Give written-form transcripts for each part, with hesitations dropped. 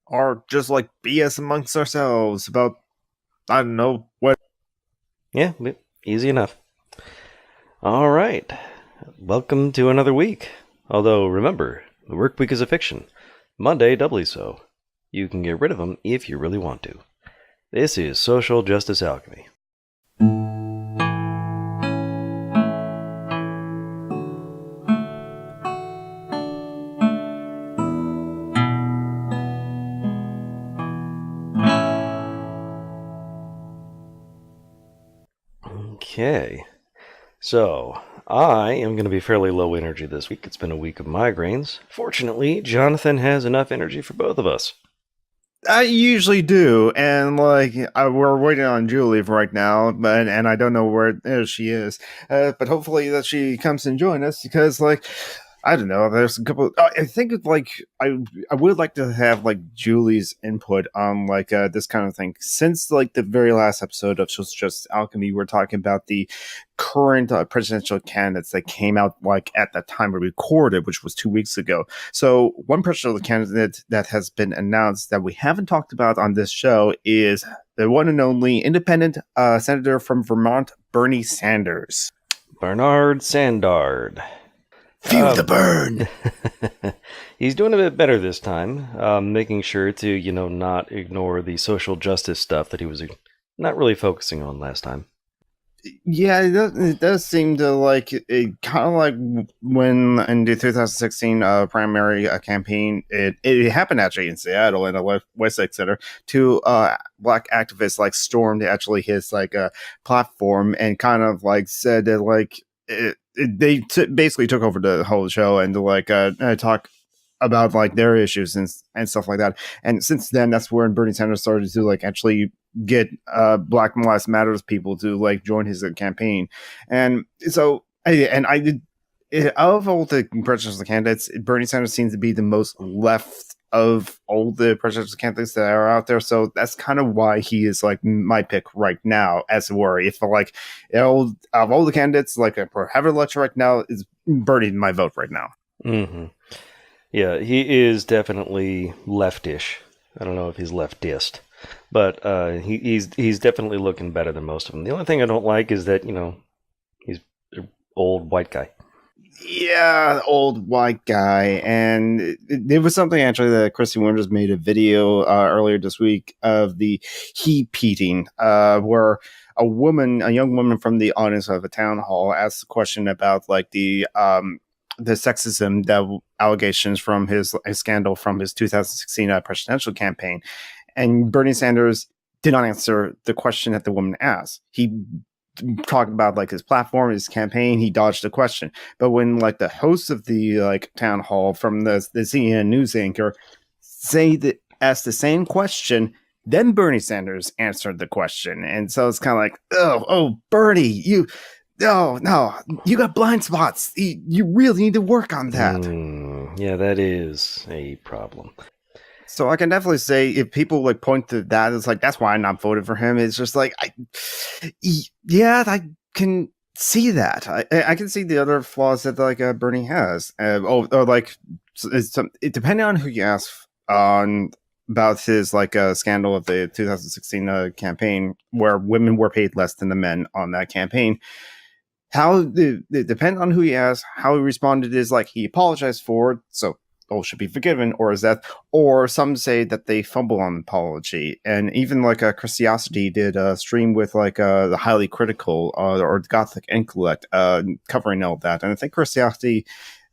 or just like BS amongst ourselves about, I don't know, what. Yeah, easy enough. All right. Welcome to another week. Although, remember, the work week is a fiction. Monday, doubly so. You can get rid of them if you really want to. This is Social Justice Alchemy. Okay. So, I am going to be fairly low energy this week. It's been a week of migraines. Fortunately, Jonathan has enough energy for both of us. I usually do, and we're waiting on Julie right now, but and I don't know where she is, but hopefully that she comes and join us because I don't know. There's a couple. I think I would like to have like Julie's input on this kind of thing. Since like the very last episode of Just Alchemy, we're talking about the current presidential candidates that came out like at the time we recorded, which was 2 weeks ago. So one presidential candidate that has been announced that we haven't talked about on this show is the one and only independent senator from Vermont, Bernie Sanders. Bernard Sandard. Feel the burn. He's doing a bit better this time, making sure to, not ignore the social justice stuff that he was not really focusing on last time. Yeah, it does seem to like it kind of like when in the 2016 primary campaign, it happened actually in Seattle in a Westlake Center. Two black activists like stormed actually his platform and kind of like said that they basically took over the whole show and talk about like their issues and stuff like that. And since then, that's where Bernie Sanders started to like actually get Black Lives Matters people to like join his campaign. And so I did of all the presidential candidates, Bernie Sanders seems to be the most left of all the presidential candidates that are out there. So that's kind of why he is like my pick right now, as it were. If like of all the candidates, like for have election right now, is Bernie my vote right now. Mm-hmm. Yeah, he is definitely leftish. I don't know if he's leftist, but he's definitely looking better than most of them. The only thing I don't like is that he's an old white guy. Yeah, old white guy, and there was something actually that Christy Winters made a video earlier this week of the heap eating, where a young woman from the audience of a town hall asked a question about like the sexism that allegations from his scandal from his 2016 presidential campaign, and Bernie Sanders did not answer the question that the woman asked. He talked about like his platform, his campaign. He dodged the question. But when like the host of the like town hall from the CNN news anchor asked the same question, then Bernie Sanders answered the question, and so it's kind of like, oh, Bernie, you. No, you got blind spots. You really need to work on that. Yeah, that is a problem. So I can definitely say if people like point to that, it's like, that's why I'm not voting for him. It's just like, I can see that. I can see the other flaws that like Bernie has. Depending on who you ask on about his scandal of the 2016 campaign where women were paid less than the men on that campaign. It depends on who he asks, how he responded is like he apologized for it, so all should be forgiven, or some say that they fumble on apology. And even like Curiosity did a stream with the highly critical or Gothic intellect covering all that. And I think Curiosity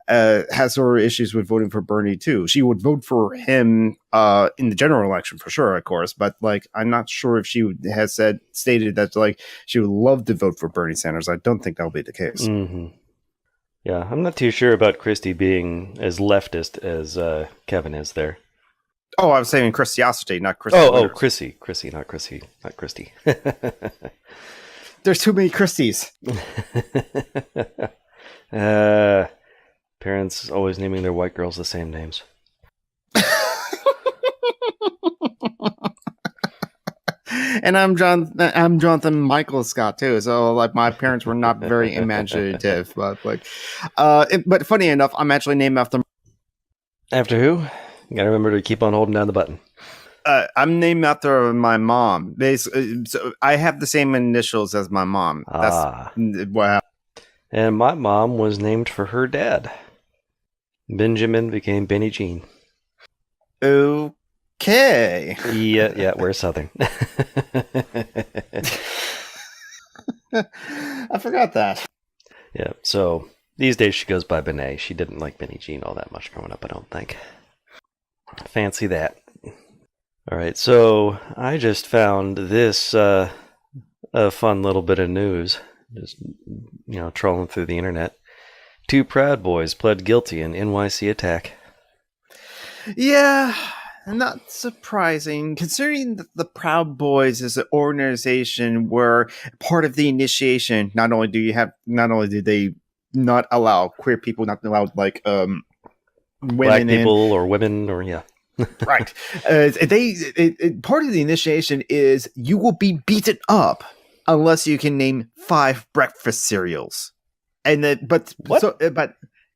has her issues with voting for Bernie too. She would vote for him in the general election for sure, of course, but like I'm not sure if she has stated that like she would love to vote for Bernie Sanders. I don't think that'll be the case. Mm-hmm. Yeah, I'm not too sure about Christy being as leftist as Kevin is there. Oh, I was saying Curiosity, not Christy. Chrissy, not Christy. There's too many Christies. Parents always naming their white girls the same names. And I'm Jonathan Michael Scott too. So like my parents were not very imaginative, but but funny enough, I'm actually named after who? You gotta remember to keep on holding down the button. I'm named after my mom. Basically, so I have the same initials as my mom. That's what happened. And my mom was named for her dad. Benjamin became Benny Jean. Okay. Yeah, we're Southern. I forgot that. Yeah, so these days she goes by Benet. She didn't like Benny Jean all that much growing up, I don't think. Fancy that. All right, so I just found this a fun little bit of news. Just, trolling through the internet. 2 Proud Boys pled guilty in NYC attack. Yeah, not surprising, considering that the Proud Boys is an organization where part of the initiation, not only do they not allow queer people, not allow women Black people or women or yeah. Right. Part of the initiation is you will be beaten up unless you can name 5 breakfast cereals. And that, but what?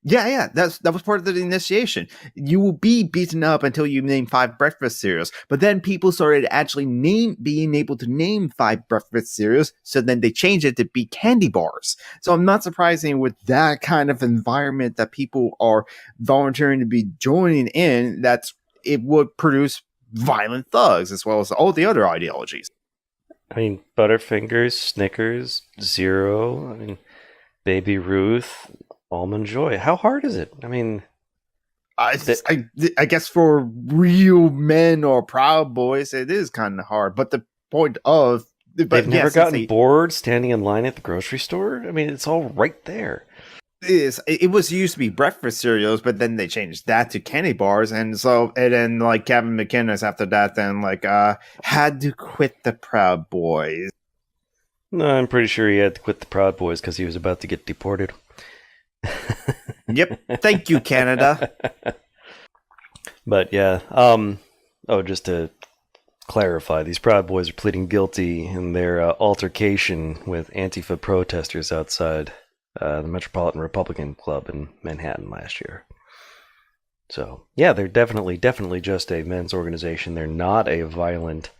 Yeah, that was part of the initiation. You will be beaten up until you name 5 breakfast cereals. But then people started actually being able to name 5 breakfast cereals, so then they changed it to be candy bars. So I'm not surprising with that kind of environment that people are volunteering to be joining in, that it would produce violent thugs as well as all the other ideologies. I mean, Butterfingers, Snickers, Zero, Baby Ruth, Almond Joy. How hard is it? I mean, I guess for real men or Proud Boys, it is kind of hard. But the point of... They've never gotten bored standing in line at the grocery store? I mean, it's all right there. It was used to be breakfast cereals, but then they changed that to candy bars, and then like Kevin McInnes after that then had to quit the Proud Boys. No, I'm pretty sure he had to quit the Proud Boys because he was about to get deported. Yep. Thank you, Canada. But yeah, just to clarify, these Proud Boys are pleading guilty in their altercation with Antifa protesters outside the Metropolitan Republican Club in Manhattan last year. So yeah, they're definitely just a men's organization. They're not a violent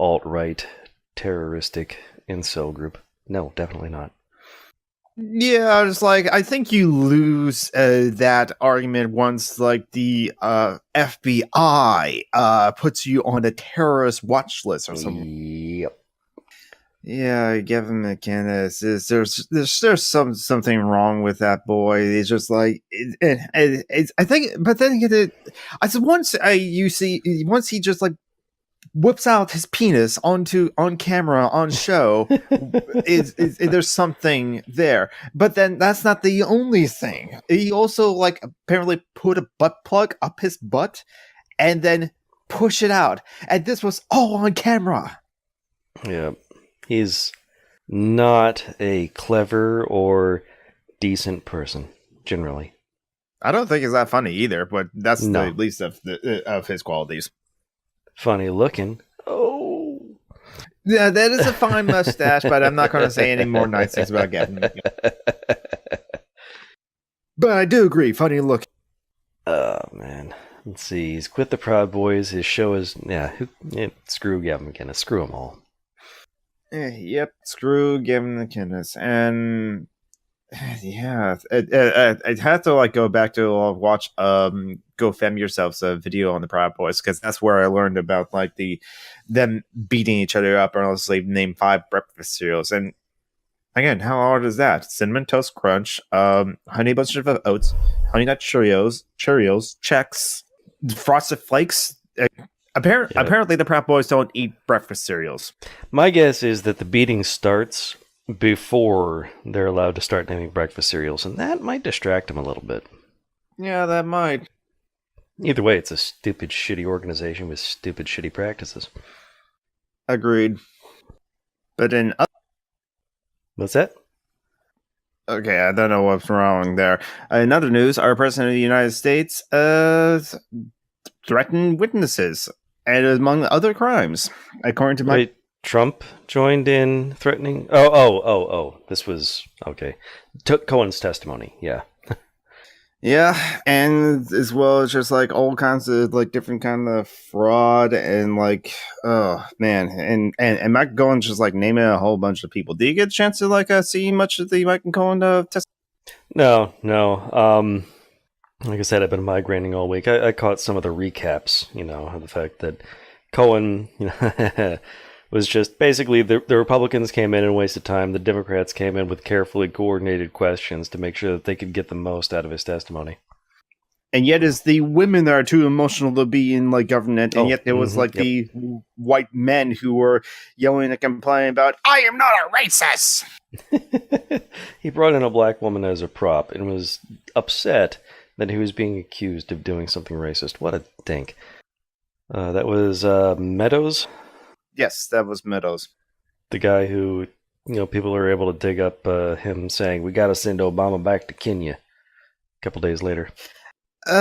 alt-right terroristic incel group. No, definitely not. Yeah, I was like, I think you lose that argument once the FBI puts you on a terrorist watch list or something. Yep. Yeah, Kevin McInnes there's something wrong with that boy. It's just like I think, but then once he just whips out his penis on camera on show, there's something there. But then that's not the only thing. He also apparently put a butt plug up his butt and then push it out, and this was all on camera. Yeah. He's not a clever or decent person, generally. I don't think it's that funny either, but that's the least of his qualities. Funny looking. Oh. Yeah, that is a fine mustache, but I'm not going to say any more nice things about Gavin. But I do agree, funny looking. Oh, man. Let's see. He's quit the Proud Boys. His show is... screw Gavin McInnes. Screw them all. Yep, screw Gavin McInnes. And yeah, I had to go back to watch Go Fem Yourself's video on the Proud Boys, because that's where I learned about them beating each other up and honestly name 5 breakfast cereals. And again, how hard is that? Cinnamon Toast Crunch, Honey Bunch of Oats, Honey Nut Cheerios, Chex, Frosted Flakes. Apparently, the Proud Boys don't eat breakfast cereals. My guess is that the beating starts before they're allowed to start naming breakfast cereals, and that might distract them a little bit. Yeah, that might. Either way, it's a stupid, shitty organization with stupid, shitty practices. Agreed. But in... What's that? Okay, I don't know what's wrong there. In other news, our President of the United States threatened witnesses, and among other crimes, according to my... Wait, Trump joined in threatening... Oh, this was... Okay. Took Cohen's testimony, yeah. Yeah, and as well as just like all kinds of like different kind of fraud and like oh man, and Mike Cohen just like naming a whole bunch of people. Do you get a chance to like see much of the Mike and Cohen test? No, no. Like I said, I've been migrating all week. I caught some of the recaps, of the fact that Cohen, was just basically the Republicans came in and wasted time. The Democrats came in with carefully coordinated questions to make sure that they could get the most out of his testimony. And yet it's the women that are too emotional to be in like government, and yet there was like yep. the white men who were yelling and complaining about I am not a racist. He brought in a black woman as a prop and was upset that he was being accused of doing something racist. What a dink. That was Meadows? Yes, that was Meadows. The guy who, people are able to dig up him saying, we got to send Obama back to Kenya a couple days later. What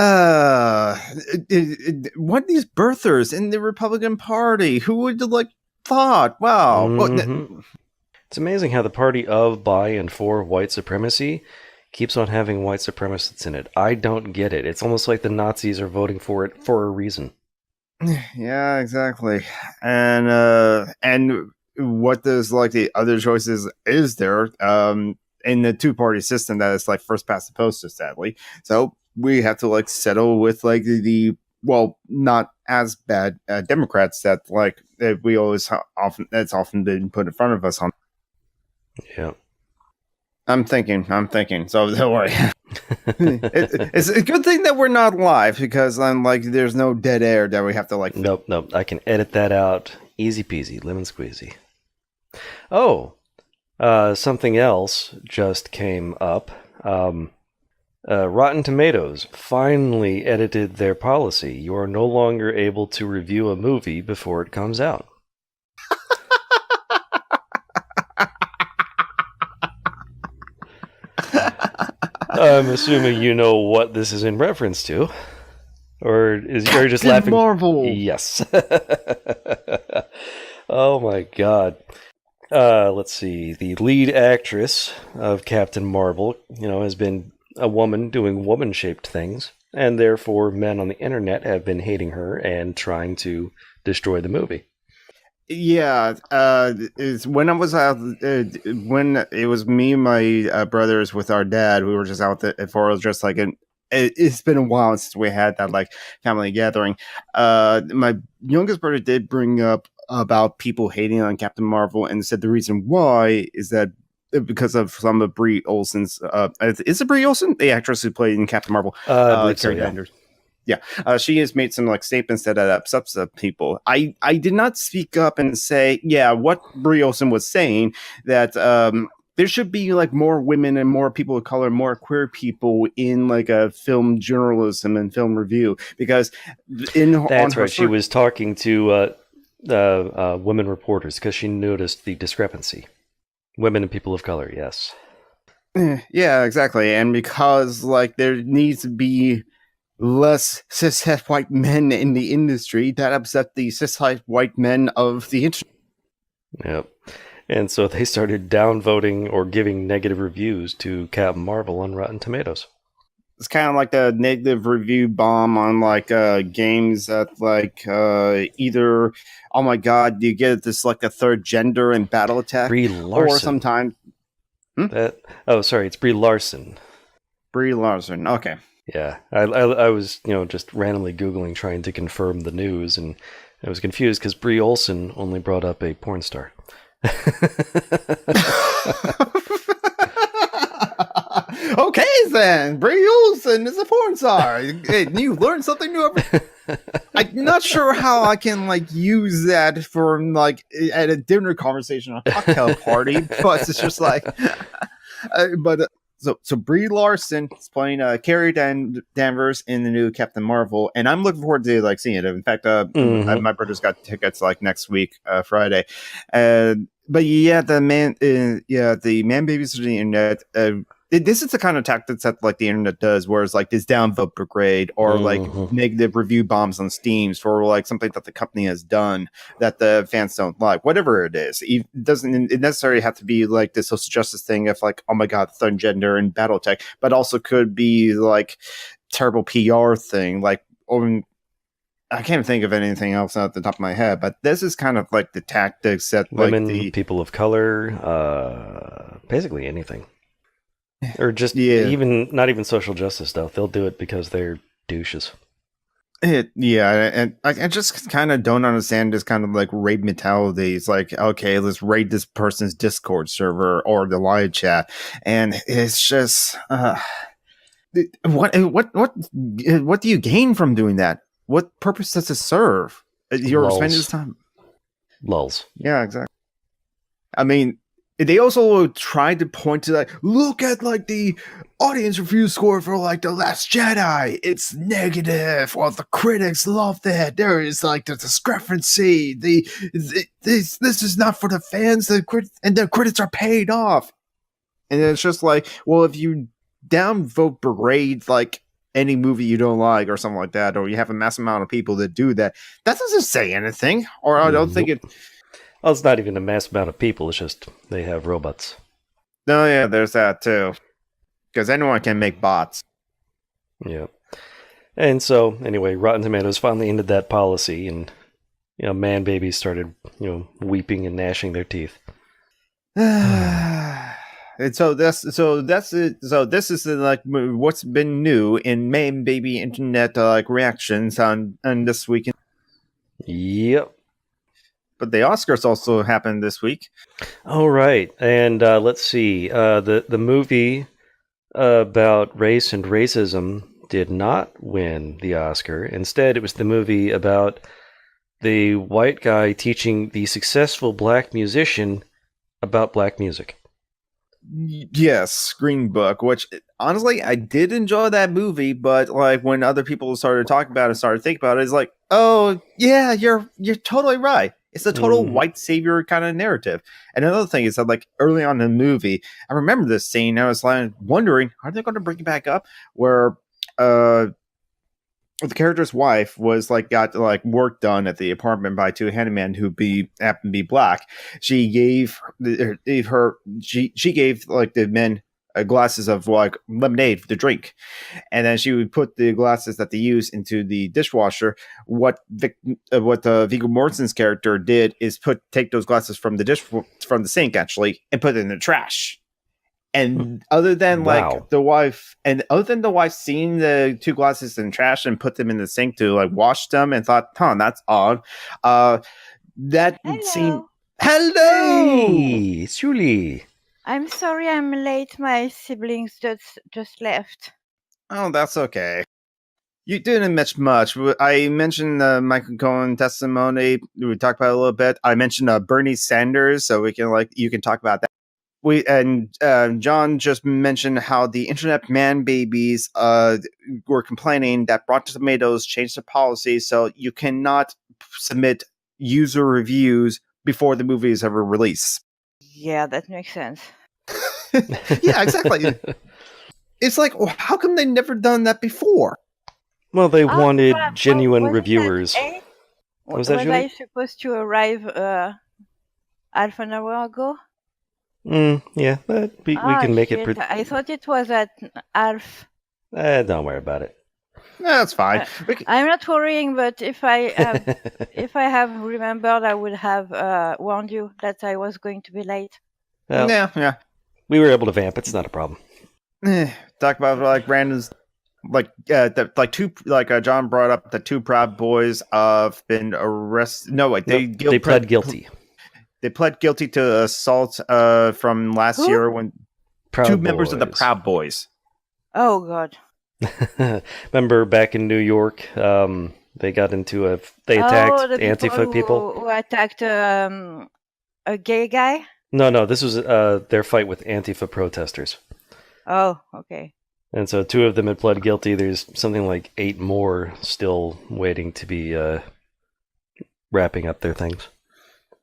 are these birthers in the Republican Party? Who would like thought? Wow. Mm-hmm. It's amazing how the party of, by, and for white supremacy keeps on having white supremacists in it. I don't get it. It's almost like the Nazis are voting for it for a reason. Yeah, exactly. And what does like the other choices is there in the two-party system that is like first past the post, sadly. So we have to like settle with like the well, not as bad Democrats that like that we always often that's often been put in front of us on. Yeah. I'm thinking. So don't worry. It's a good thing that we're not live because I'm like, there's no dead air that we have to like. Nope. I can edit that out. Easy peasy, lemon squeezy. Oh, something else just came up. Rotten Tomatoes finally edited their policy. You are no longer able to review a movie before it comes out. I'm assuming you know what this is in reference to. Or is you're just laughing? Marvel. Yes. Oh my god. Let's see. The lead actress of Captain Marvel, has been a woman doing woman-shaped things, and therefore men on the internet have been hating her and trying to destroy the movie. Yeah, it's when I was out when it was me and my brothers with our dad. We were just out for just like it's been a while since we had that like family gathering. My youngest brother did bring up about people hating on Captain Marvel and said the reason why is that because of some of Brie Olsen's is it Brie Olsen, the actress who played in Captain Marvel? I believe so, yeah. Yeah, she has made some like statements that upsets people. I did not speak up and say, yeah, what Brie Olsen was saying that there should be like more women and more people of color, more queer people in like a film journalism and film review because that's right. She was talking to women reporters because she noticed the discrepancy. Women and people of color, yes. Yeah, exactly, and because like there needs to be less cis-het white men in the industry that upset the cis-het white men of the internet. Yep. And so they started downvoting or giving negative reviews to Captain Marvel on Rotten Tomatoes. It's kind of like a negative review bomb on like games that like either oh my god, you get this like a third gender in Battle Attack, Brie Larson. or sometimes it's Brie Larson. Brie Larson. Okay. Yeah, I was just randomly Googling trying to confirm the news, and I was confused because Brie Olsen only brought up a porn star. Okay, then Brie Olsen is a porn star. You learn something new I'm not sure how I can like use that for like at a dinner conversation or a cocktail party, but it's just like, So Brie Larson is playing Carrie Danvers in the new Captain Marvel, and I'm looking forward to like seeing it. In fact, my brother's got tickets like next week, Friday. But yeah, the man babies of the internet this is the kind of tactics that like the internet does, where it's like this downvote brigade or like negative review bombs on Steam for like something that the company has done that the fans don't like, whatever it is. It doesn't necessarily have to be like the social justice thing of like, oh my god, third gender and BattleTech, but also could be like terrible PR thing, like, or I can't think of anything else at the top of my head, but this is kind of like the tactics that women, like people of color, basically anything. Or just even not even social justice stuff. They'll do it because they're douches. And I just kind of don't understand this kind of like raid mentality. It's like, okay, let's raid this person's Discord server or the live chat, and it's just what do you gain from doing that? What purpose does it serve? You're spending this time. Lulz. Yeah, exactly. I mean, they also tried to point to like, look at like the audience review score for like The Last Jedi. It's negative. Well, the critics love that. There is like the discrepancy. This is not for the fans. The critics are paid off. And it's just like, well, if you downvote berate like any movie you don't like or something like that, or you have a mass amount of people that do that, that doesn't say anything. Or I don't think it. Well, it's not even a mass amount of people. It's just they have robots. No, yeah, there's that too. Because anyone can make bots. Yeah. And so, anyway, Rotten Tomatoes finally ended that policy, and man babies started, weeping and gnashing their teeth. And so that's it. So this is like what's been new in man baby internet like reactions on this week. Yep. But the Oscars also happened this week. Oh, right. And let's see. The movie about race and racism did not win the Oscar. Instead, it was the movie about the white guy teaching the successful black musician about black music. Yes, Green Book, which honestly I did enjoy that movie, but like when other people started talking about it, started thinking about it, it's like, oh yeah, you're totally right. It's a total white savior kind of narrative. And another thing is that, like, early on in the movie, I remember this scene. I was like wondering, are they going to bring it back up? Where the character's wife was like got like work done at the apartment by two handymen who happened to be black. She gave she gave like the men glasses of like lemonade to drink, and then she would put the glasses that they use into the dishwasher. What Viggo Mortensen's character did is take those glasses from the sink actually and put it in the trash. And other than the wife seeing the two glasses in trash and put them in the sink to like wash them and thought, that's odd. That seemed hello. Hey, it's Julie. I'm sorry I'm late. My siblings just left. Oh, that's okay. You didn't mention much. I mentioned the Michael Cohen testimony. We talked about it a little bit. I mentioned Bernie Sanders, so you can talk about that. John just mentioned how the internet man babies were complaining that Rotten Tomatoes changed the policy, so you cannot submit user reviews before the movie is ever released. Yeah, that makes sense. Yeah, exactly. It's like, how come they never done that before? Well, they wanted genuine reviewers. Was I supposed to arrive half an hour ago? Yeah, we can make it. I thought it was at half. Don't worry about it. That's fine. I'm not worrying, but if I have remembered, I would have warned you that I was going to be late. Well, yeah. We were able to vamp. It's not a problem. Talk about like randoms, John brought up the two Proud Boys have been arrested. No, wait, they pled guilty. They pled guilty to assault from last year when two members of the Proud Boys. Oh God. Remember back in New York, they got into they attacked Antifa people who attacked a gay guy. No, this was their fight with Antifa protesters. Oh, okay. And so 2 of them had pled guilty. There's something like 8 more still waiting to be wrapping up their things.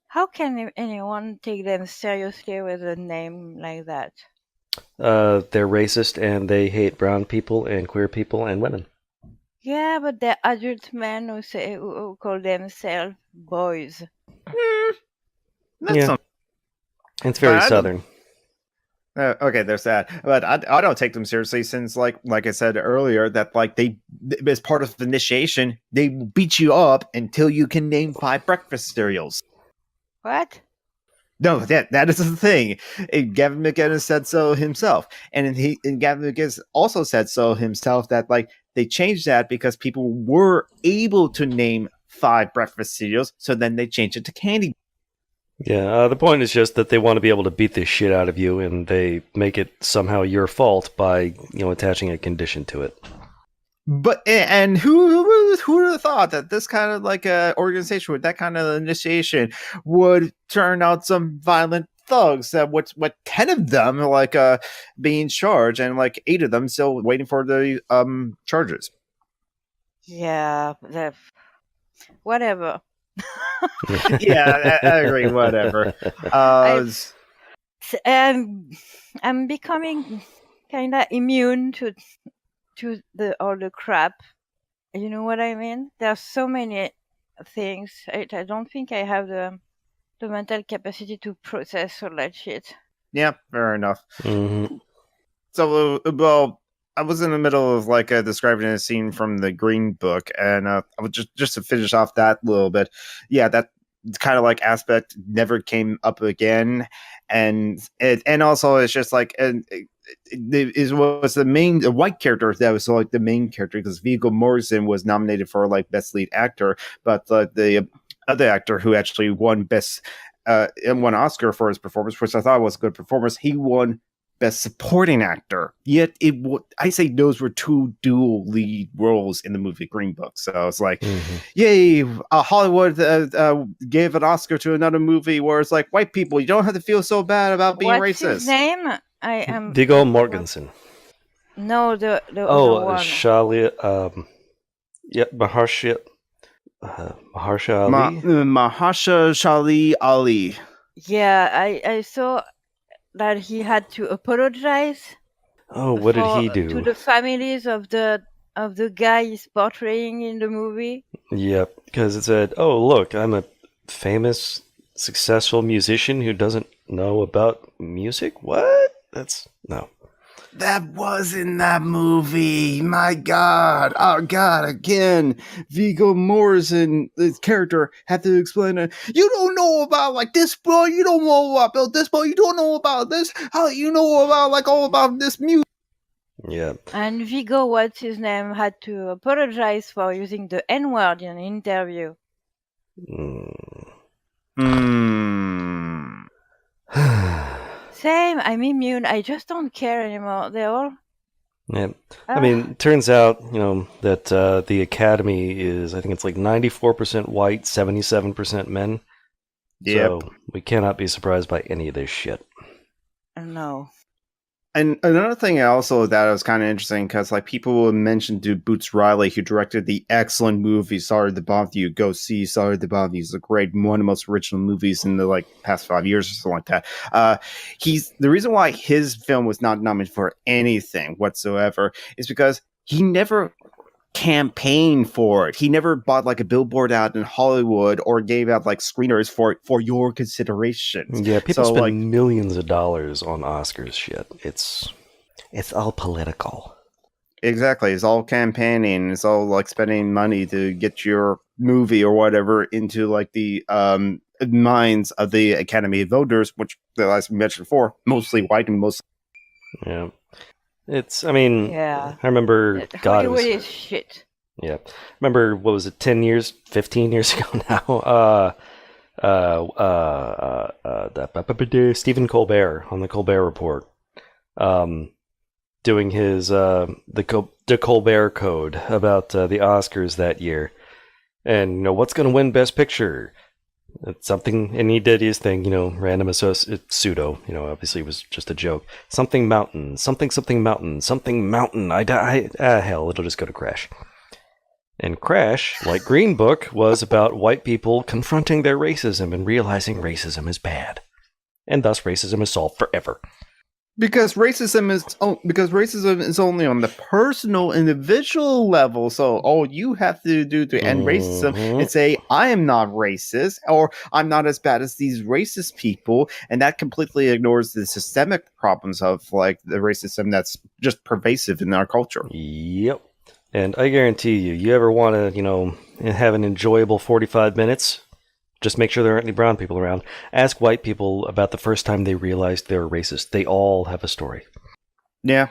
How can anyone take them seriously with a name like that? They're racist and they hate brown people and queer people and women. Yeah, but they're adult men who call themselves boys. That's Yeah. some, It's very but I don't- southern. Okay, there's that, but I don't take them seriously since, like I said earlier, that like they, as part of the initiation, they beat you up until you can name 5 breakfast cereals. What? No, that is the thing. And Gavin McInnes said so himself, and Gavin McInnes also said so himself that like they changed that because people were able to name 5 breakfast cereals, so then they changed it to candy. Yeah, the point is just that they want to be able to beat the shit out of you, and they make it somehow your fault by attaching a condition to it. But and who would have thought that this kind of like organization with that kind of initiation would turn out some violent thugs? That what 10 of them like being charged, and like 8 of them still waiting for the charges. Yeah, whatever. Yeah, I agree. Whatever. I'm becoming kind of immune to all the crap. You know what I mean? There's so many things. I don't think I have the mental capacity to process all that shit. Yeah, fair enough. Mm-hmm. So, well, I was in the middle of like describing a scene from the Green Book, and I would just to finish off that little bit. Yeah, that kind of like aspect never came up again, and also it's just like was the white character that was like the main character, because Viggo Mortensen was nominated for like best lead actor, but the other actor who actually won and won Oscar for his performance, which I thought was a good performance, he won best supporting actor. Yet I say those were 2 dual lead roles in the movie Green Book. So it's like, yay! Hollywood gave an Oscar to another movie where it's like, white people, you don't have to feel so bad about being What's racist. his name? I am Viggo Mortensen. No, the other one. Shalia. Mahershala Ali. Mahershala Ali. Yeah, I saw that he had to apologize. Oh, what did he do? To the families of the guy he's portraying in the movie. Yep, because it said, "Oh, look, I'm a famous, successful musician who doesn't know about music." What? That's no. That was in that movie. My God. Oh, God. Again, Viggo Mortensen, the character, had to explain it. You don't know about like this, bro. You don't know about this, bro. You don't know about this. How you know about like all about this music? Yeah. And Viggo, what's his name, had to apologize for using the N-word in an interview. Same, I'm immune. I just don't care anymore. They're all... Yeah. I mean, it turns out, that the Academy is, I think it's like 94% white, 77% men. Yep. So we cannot be surprised by any of this shit. No. And another thing also that was kind of interesting, because like people mentioned to Boots Riley, who directed the excellent movie Sorry to Bother You. Go see Sorry to Bother You. It's a great, one of the most original movies in the like past 5 years or something like that. He's the reason why his film was not nominated for anything whatsoever is because he never campaigned for it. He never bought like a billboard out in Hollywood or gave out like screeners for your considerations. Yeah, people spend millions of dollars on Oscars shit. It's all political. Exactly. It's all campaigning. It's all like spending money to get your movie or whatever into like the minds of the Academy voters, which, as we mentioned before, mostly white and mostly. Yeah. I remember Hollywood is shit. Yeah. Remember, what was it, 15 years ago now? Stephen Colbert on the Colbert Report, doing his the Colbert Code about the Oscars that year, and what's going to win Best Picture. It's something, and he did his thing, random pseudo, obviously it was just a joke. Something mountain, something mountain, something mountain. Hell, it'll just go to Crash. And Crash, like Green Book, was about white people confronting their racism and realizing racism is bad. And thus racism is solved forever. Because racism is only on the personal, individual level. So all you have to do to end racism is say, "I am not racist," or "I'm not as bad as these racist people," and that completely ignores the systemic problems of like the racism that's just pervasive in our culture. Yep. And I guarantee you ever want to, have an enjoyable 45 minutes? Just make sure there aren't any brown people around. Ask white people about the first time they realized they were racist. They all have a story. Yeah.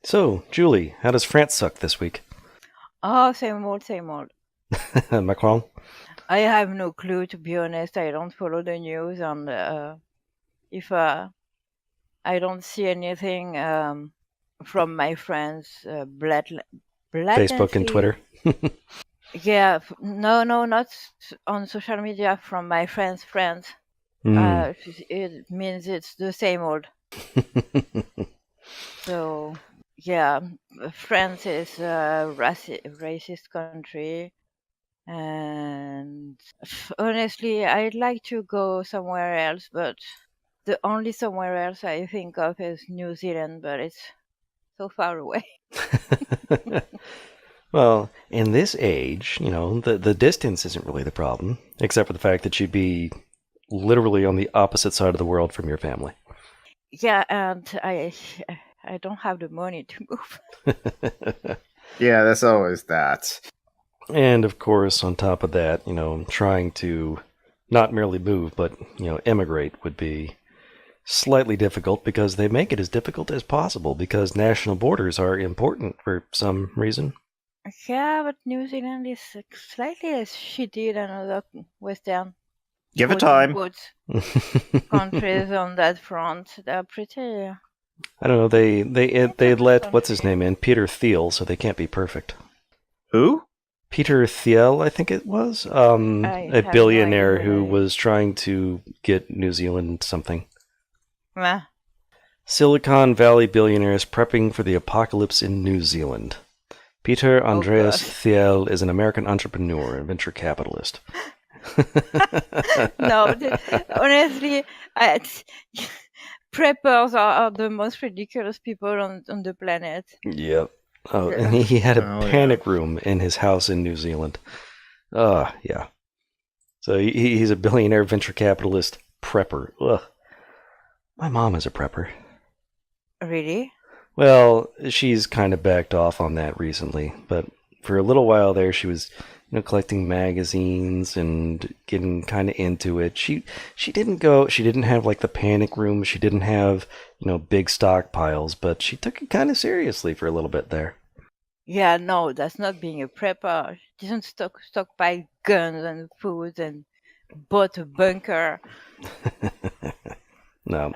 So, Julie, how does France suck this week? Oh, same old, same old. Macron? I have no clue, to be honest. I don't follow the news, and if I don't see anything from my friends Facebook and Twitter? Yeah, no, not on social media, from my friends' friends. It means it's the same old. So, yeah, France is a racist country. And honestly, I'd like to go somewhere else, but the only somewhere else I think of is New Zealand, but it's so far away. Well, in this age, the distance isn't really the problem, except for the fact that you'd be literally on the opposite side of the world from your family. Yeah, and I don't have the money to move. Yeah, that's always that. And of course, on top of that, trying to not merely move, but, emigrate would be slightly difficult because they make it as difficult as possible because national borders are important for some reason. Yeah, but New Zealand is slightly less shitty than other Western Give it time. countries on that front. They're pretty. I don't know. They let what's his name in, Peter Thiel, so they can't be perfect. Who? Peter Thiel, I think it was, a billionaire who was trying to get New Zealand something. Silicon Valley billionaires prepping for the apocalypse in New Zealand. Peter Andreas Thiel is an American entrepreneur and venture capitalist. No, honestly, preppers are the most ridiculous people on the planet. Yep. Oh, and he had a panic room in his house in New Zealand. Yeah. So he's a billionaire venture capitalist prepper. Ugh. My mom is a prepper. Really? Well, she's kind of backed off on that recently, but for a little while there, she was, collecting magazines and getting kind of into it. She didn't have like the panic room. She didn't have, big stockpiles, but she took it kind of seriously for a little bit there. Yeah, no, that's not being a prepper. She doesn't stockpile guns and food and bought a bunker. No.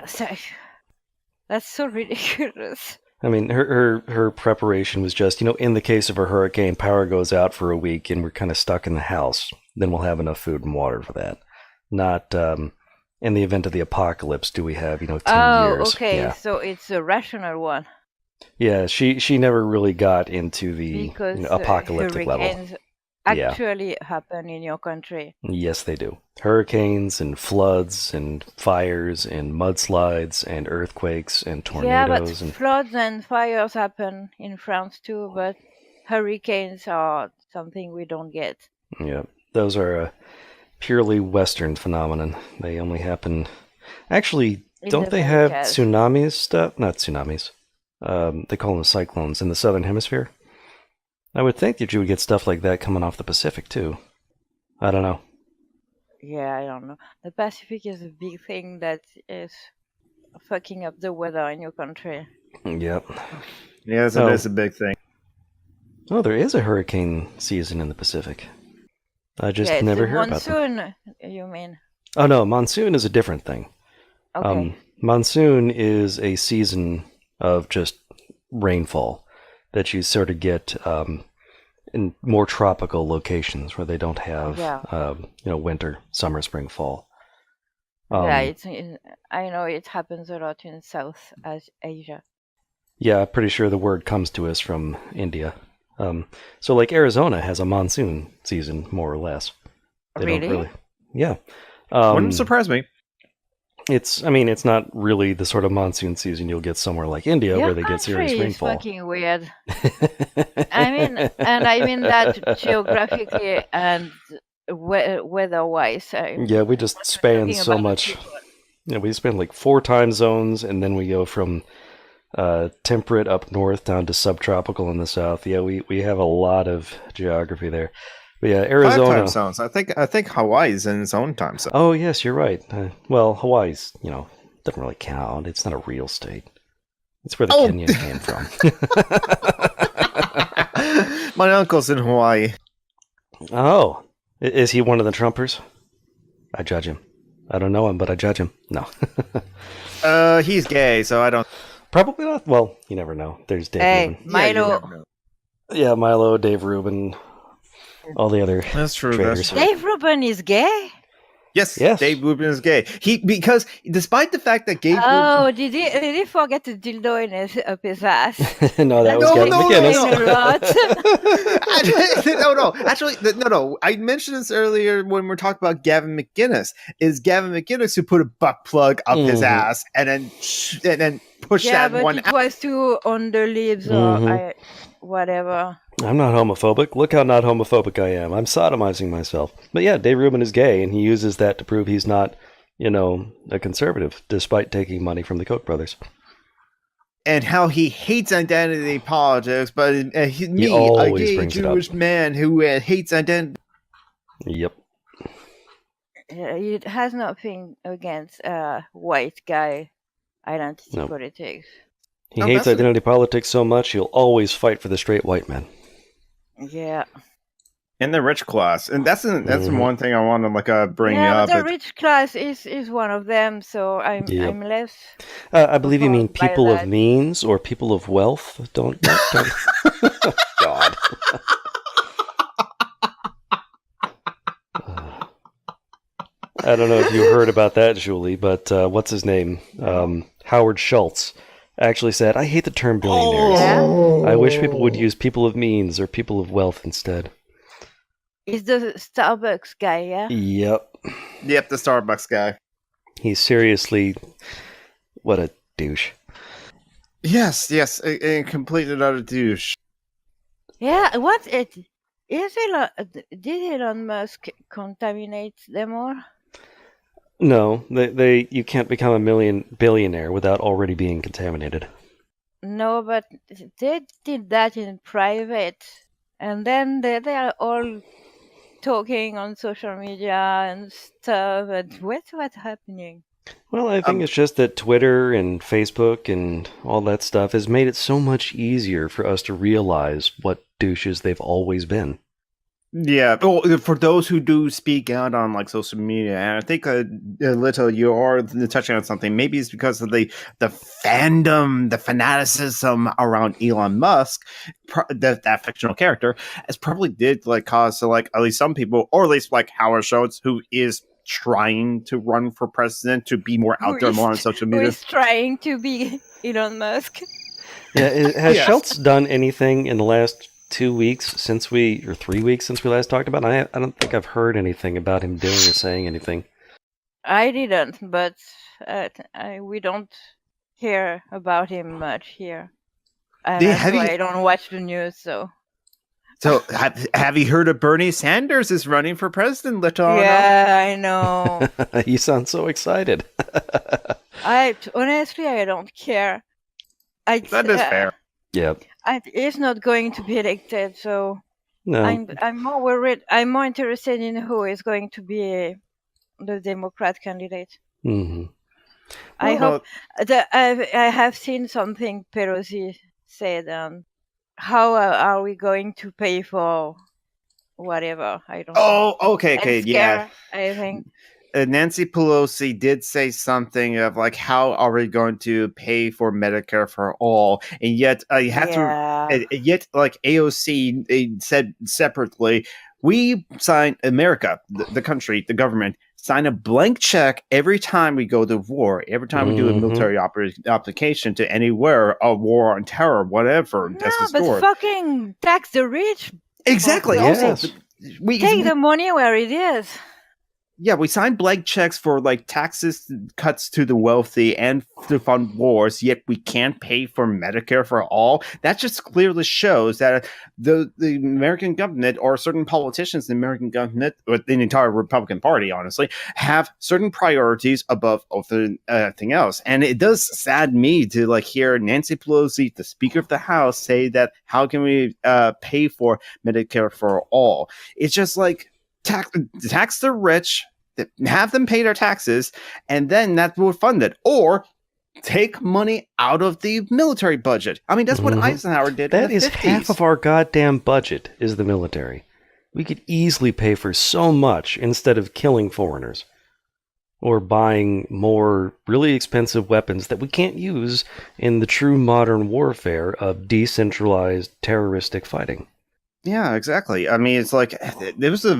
That's so ridiculous. I mean, her preparation was just, in the case of a hurricane, power goes out for a week and we're kind of stuck in the house. Then we'll have enough food and water for that. Not in the event of the apocalypse, do we have, 10 years. Oh, okay. Yeah. So it's a rational one. Yeah, she never really got into the apocalyptic level. Hurricanes actually happen in your country. Yes, they do. Hurricanes and floods and fires and mudslides and earthquakes and tornadoes. Yeah, but floods and fires happen in France too, but hurricanes are something we don't get. Yeah, those are a purely Western phenomenon. They only happen... Actually, don't they have tsunamis stuff? Not tsunamis. They call them cyclones in the Southern Hemisphere. I would think that you would get stuff like that coming off the Pacific, too. I don't know. Yeah, I don't know. The Pacific is a big thing that is fucking up the weather in your country. Yep. Yeah, it's a big thing. Oh, there is a hurricane season in the Pacific. I just never heard about them. Monsoon, you mean? Oh, no, monsoon is a different thing. Okay. Monsoon is a season of just rainfall that you sort of get in more tropical locations where they don't have, winter, summer, spring, fall. I know it happens a lot in South Asia. Yeah, I'm pretty sure the word comes to us from India. So, like, Arizona has a monsoon season, more or less. They really? Don't really? Yeah. Wouldn't surprise me. It's not really the sort of monsoon season you'll get somewhere like India Your where they get serious country is rainfall. fucking weird. I mean that geographically and weather-wise. Yeah, we just span so much. Yeah, we span like 4 time zones, and then we go from temperate up north down to subtropical in the south. Yeah, we have a lot of geography there. But yeah, 5 Arizona. time zones. I think Hawaii's in its own time zone. Oh yes, you're right. Well, Hawaii's doesn't really count. It's not a real state. It's where the Kenyan came from. My uncle's in Hawaii. Oh, is he one of the Trumpers? I judge him. I don't know him, but I judge him. No. He's gay, so I don't. Probably not. Well, you never know. There's Dave Rubin. Milo. Yeah, Milo, Dave Rubin, all the other That's true. traitors. Dave Rubin is gay? Yes, Yes. Dave Rubin is gay. Because despite the fact that Did he forget the dildo up his ass? No, that was Gavin McInnes. No. I mentioned this earlier when we were talking about Gavin McInnes. Is Gavin McInnes who put a butt plug up his ass and then push that one out? It was too on the lips or whatever. I'm not homophobic. Look how not homophobic I am. I'm sodomizing myself. But yeah, Dave Rubin is gay, and he uses that to prove he's not, a conservative, despite taking money from the Koch brothers. And how he hates identity politics, but a gay Jewish man who hates identity. Yep. It has nothing against white guy identity politics. He hates identity politics so much, he'll always fight for the straight white man. Yeah. In the rich class. And that's one thing I want to bring up. Yeah, the rich class is one of them, so I'm less... I believe you mean people of means or people of wealth. Don't. God. I don't know if you heard about that, Julie, but what's his name? Howard Schultz actually said, I hate the term billionaires. I wish people would use people of means or people of wealth instead. He's the Starbucks guy, yeah? Yep, the Starbucks guy. He's seriously... What a douche. Yes, a complete and utter douche. Yeah, did Elon Musk contaminate them all? No, you can't become a billionaire without already being contaminated. No, but they did that in private, and then they are all talking on social media and stuff. And what's happening? Well, I think it's just that Twitter and Facebook and all that stuff has made it so much easier for us to realize what douches they've always been. Yeah, for those who do speak out on social media, and I think Little, you are touching on something. Maybe it's because of the fandom, the fanaticism around Elon Musk, that fictional character, has probably did cause to at least some people, or at least Howard Schultz, who is trying to run for president, to be more out there, more on social media. Who is trying to be Elon Musk? Yeah, has Schultz done anything in the last 2 weeks or 3 weeks since we last talked about it? I don't think I've heard anything about him doing or saying anything. I didn't, but we don't hear about him much here. And I don't watch the news, so... So, have you heard of Bernie Sanders is running for president, Little? Yeah, I know. You sound so excited. Honestly, I don't care. That is fair. Yeah. He's not going to be elected, so no. I'm more worried. I'm more interested in who is going to be the Democrat candidate. Mm-hmm. I hope that I have seen something Pelosi said. How are we going to pay for whatever? I don't know. Okay, yeah. I think. Nancy Pelosi did say something of how are we going to pay for Medicare for all, and yet AOC they said separately, we sign America, the country, the government, sign a blank check every time we go to war, every time we do a military application to anywhere, a war on terror, whatever. No, but fucking tax the rich. Exactly. Yes. Take the money where it is. Yeah, we signed blank checks for like taxes cuts to the wealthy and to fund wars, yet we can't pay for Medicare for all. That just clearly shows that the American government or certain politicians in the American government, or the entire Republican Party, honestly, have certain priorities above everything else. And it does sad me to like hear Nancy Pelosi, the Speaker of the House, say that how can we pay for Medicare for all? It's just like tax the rich, have them pay their taxes, and then that will fund it. Or take money out of the military budget. I mean, that's what Eisenhower did. That in the is 50s. half of our goddamn budget is the military. We could easily pay for so much instead of killing foreigners. Or buying more really expensive weapons that we can't use in the true modern warfare of decentralized terroristic fighting. Yeah, exactly. I mean, it's like there was a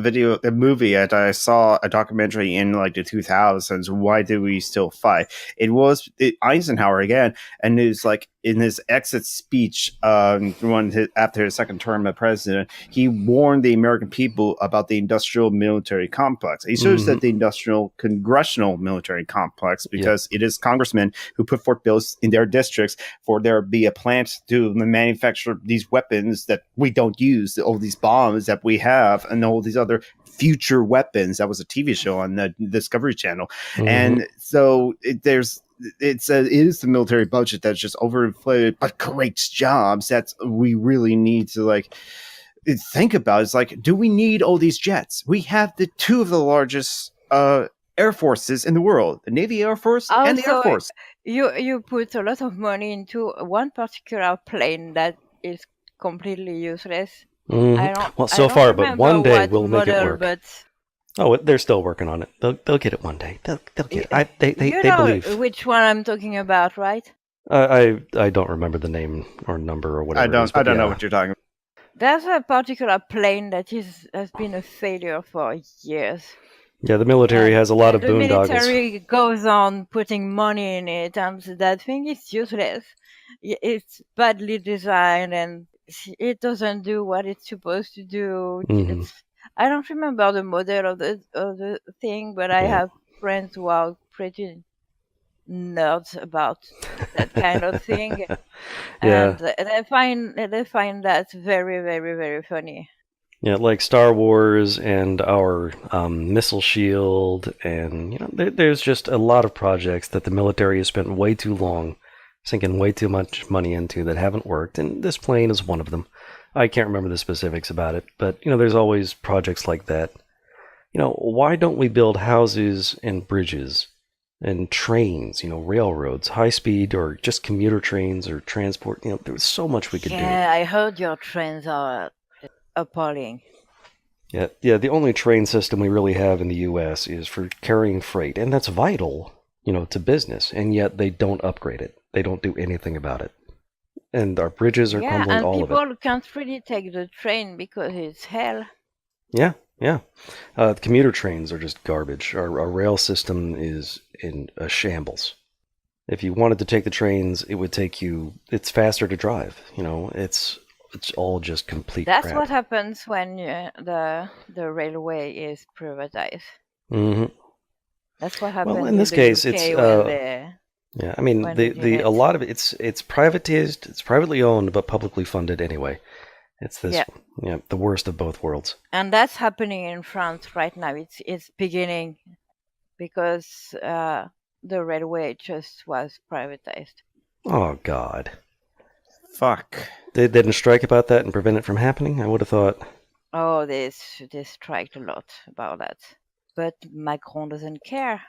movie that I saw, a documentary in like the 2000s. Why do we still fight? It was Eisenhower again, and it's like in his exit speech, after his second term as president, he warned the American people about the industrial military complex. He shows that the industrial congressional military complex, because it is congressmen who put forth bills in their districts for there to be a plant to manufacture these weapons that we don't use, all these bombs that we have, and all these other future weapons. That was a TV show on the Discovery Channel. And so it is the military budget that's just overinflated, but creates jobs that we really need to like think about. It's like, do we need all these jets? We have the two of the largest air forces in the world, the Navy Air Force and the Air Force. You put a lot of money into one particular plane that is completely useless. Well, so far, but one day we'll make it work. But oh, they're still working on it. They'll get it one day. They'll get it. They believe. Which one I'm talking about, right? I don't remember the name or number or whatever. I don't know what you're talking about. There's a particular plane that has been a failure for years. Yeah, the military has a lot of boondoggles. The military goes on putting money in it, and that thing is useless. It's badly designed, and it doesn't do what it's supposed to do. I don't remember the model of the thing, but I have friends who are pretty nerds about that kind of thing, and they find that very, very, very funny. Yeah, like Star Wars and our missile shield, and there's just a lot of projects that the military has spent way too long sinking way too much money into that haven't worked, and this plane is one of them. I can't remember the specifics about it, but there's always projects like that. Why don't we build houses and bridges and trains, railroads, high speed or just commuter trains or transport? There's so much we could do. Yeah, I heard your trains are appalling. Yeah, the only train system we really have in the U.S. is for carrying freight, and that's vital, to business, and yet they don't upgrade it. They don't do anything about it. And our bridges are crumbling, all of it. And people can't really take the train because it's hell. Yeah. The commuter trains are just garbage. Our rail system is in a shambles. If you wanted to take the trains, it would take you... It's faster to drive, It's all just complete crap. That's what happens when the railway is privatized. That's what happens. Well, in this case, it's... Yeah, I mean, a lot of it's privatized, it's privately owned, but publicly funded anyway. It's this, the worst of both worlds. And that's happening in France right now. It's beginning because the railway just was privatized. Oh God! Fuck! They didn't strike about that and prevent it from happening. I would have thought. Oh, they striked a lot about that, but Macron doesn't care.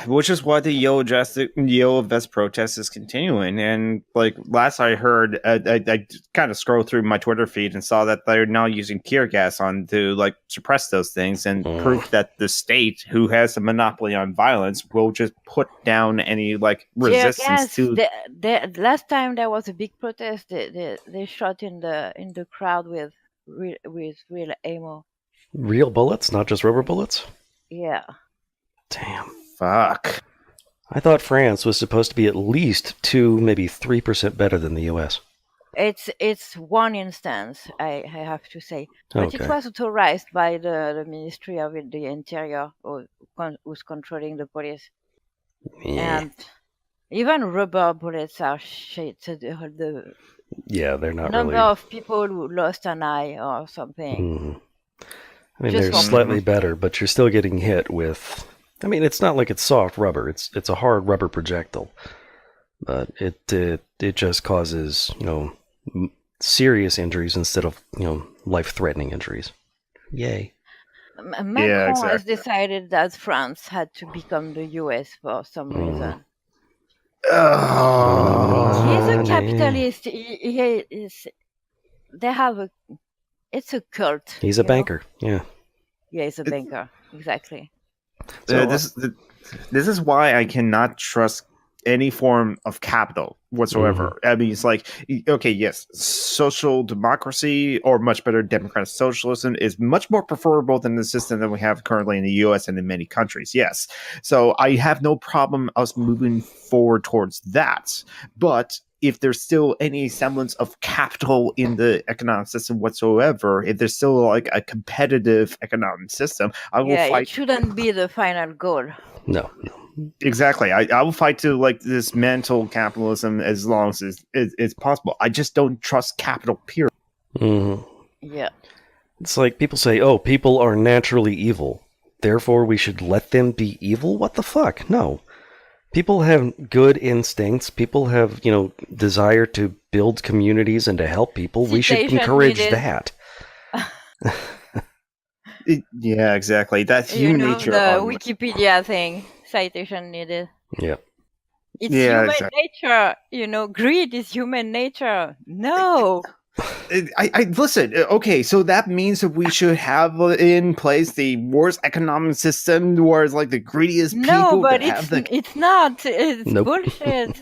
Which is why the Yellow Vest protest is continuing. And like last I heard, I kind of scrolled through my Twitter feed and saw that they're now using tear gas to like suppress those things and prove that the state, who has a monopoly on violence, will just put down any like resistance to. The last time there was a big protest, they shot in the crowd with real ammo. Real bullets, not just rubber bullets. Yeah. Damn. Fuck. I thought France was supposed to be at least 2, maybe 3% better than the U.S. It's one instance, I have to say, but it Okay. was authorized by the Ministry of the Interior, who's controlling the police, Yeah. and even rubber bullets are shit. So the Yeah, they're not number really. of people who lost an eye or something Mhm. I mean, just they're for slightly better, but you're still getting hit with. I mean, it's not like it's soft rubber. It's a hard rubber projectile, but it just causes serious injuries instead of life-threatening injuries. Yay. Macron has exactly. decided that France had to become the US for some reason. He's a Oh. capitalist. He is. They have a. It's a cult. He's a banker. Yeah. Yeah, he's a banker. Exactly. So This is why I cannot trust any form of capital whatsoever. I mean, it's like, okay, yes, social democracy, or much better, democratic socialism, is much more preferable than the system that we have currently in the US and in many countries. Yes. So I have no problem us moving forward towards that. But if there's still any semblance of capital in the economic system whatsoever, if there's still like a competitive economic system, I will Yeah, fight. it shouldn't be the final goal. no. Exactly. I will fight to like dismantle capitalism as long as it's possible. I just don't trust capital, period. Mhm. Yeah. It's like people say, "Oh, people are naturally evil. Therefore, we should let them be evil." What the fuck? No. People have good instincts. People have, desire to build communities and to help people. We should Citation encourage needed. that. Yeah, exactly. That's human nature. The Wikipedia thing. Citation needed. Yeah. It's Yeah, human exactly. nature. Greed is human nature. No. I listen. Okay, so that means that we should have in place the worst economic system, where it's like the greediest No, people but that have the. it's not. It's Nope. bullshit.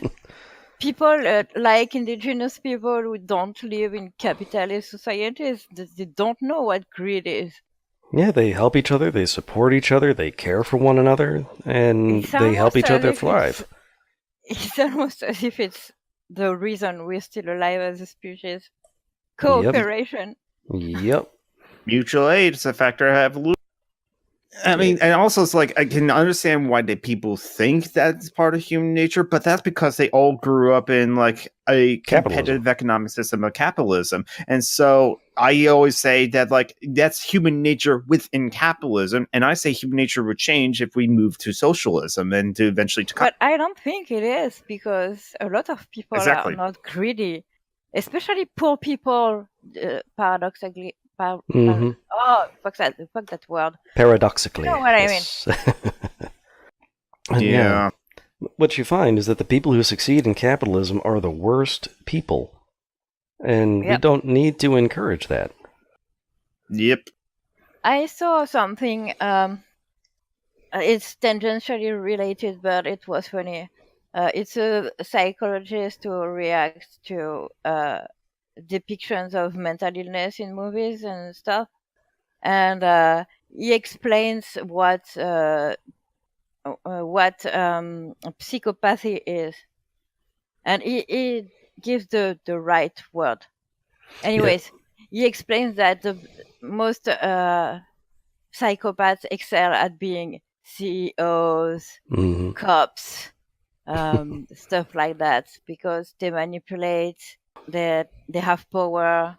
People like indigenous people who don't live in capitalist societies, they don't know what greed is. Yeah, they help each other, they support each other, they care for one another, and It's they help almost each as other if thrive. It's almost as if it's the reason we're still alive as a species. Yep. Cooperation. Yep. Mutual aid is a factor of evolution. I mean, and also it's like I can understand why the people think that's part of human nature, but that's because they all grew up in like a competitive economic system of capitalism. And so I always say that like that's human nature within capitalism, and I say human nature would change if we move to socialism and to eventually to. But I don't think it is, because a lot of people Exactly. are not greedy, especially poor people. Paradoxically, Mhm. oh, fuck that word. Paradoxically. You know what I mean? And Yeah. what you find is that the people who succeed in capitalism are the worst people. And we don't need to encourage that. Yep. I saw something, it's tangentially related, but it was funny. It's a psychologist who reacts to depictions of mental illness in movies and stuff. And he explains what psychopathy is. And he gives the right word. Anyways, he explains that the most psychopaths excel at being CEOs, cops, stuff like that, because they manipulate, they have power.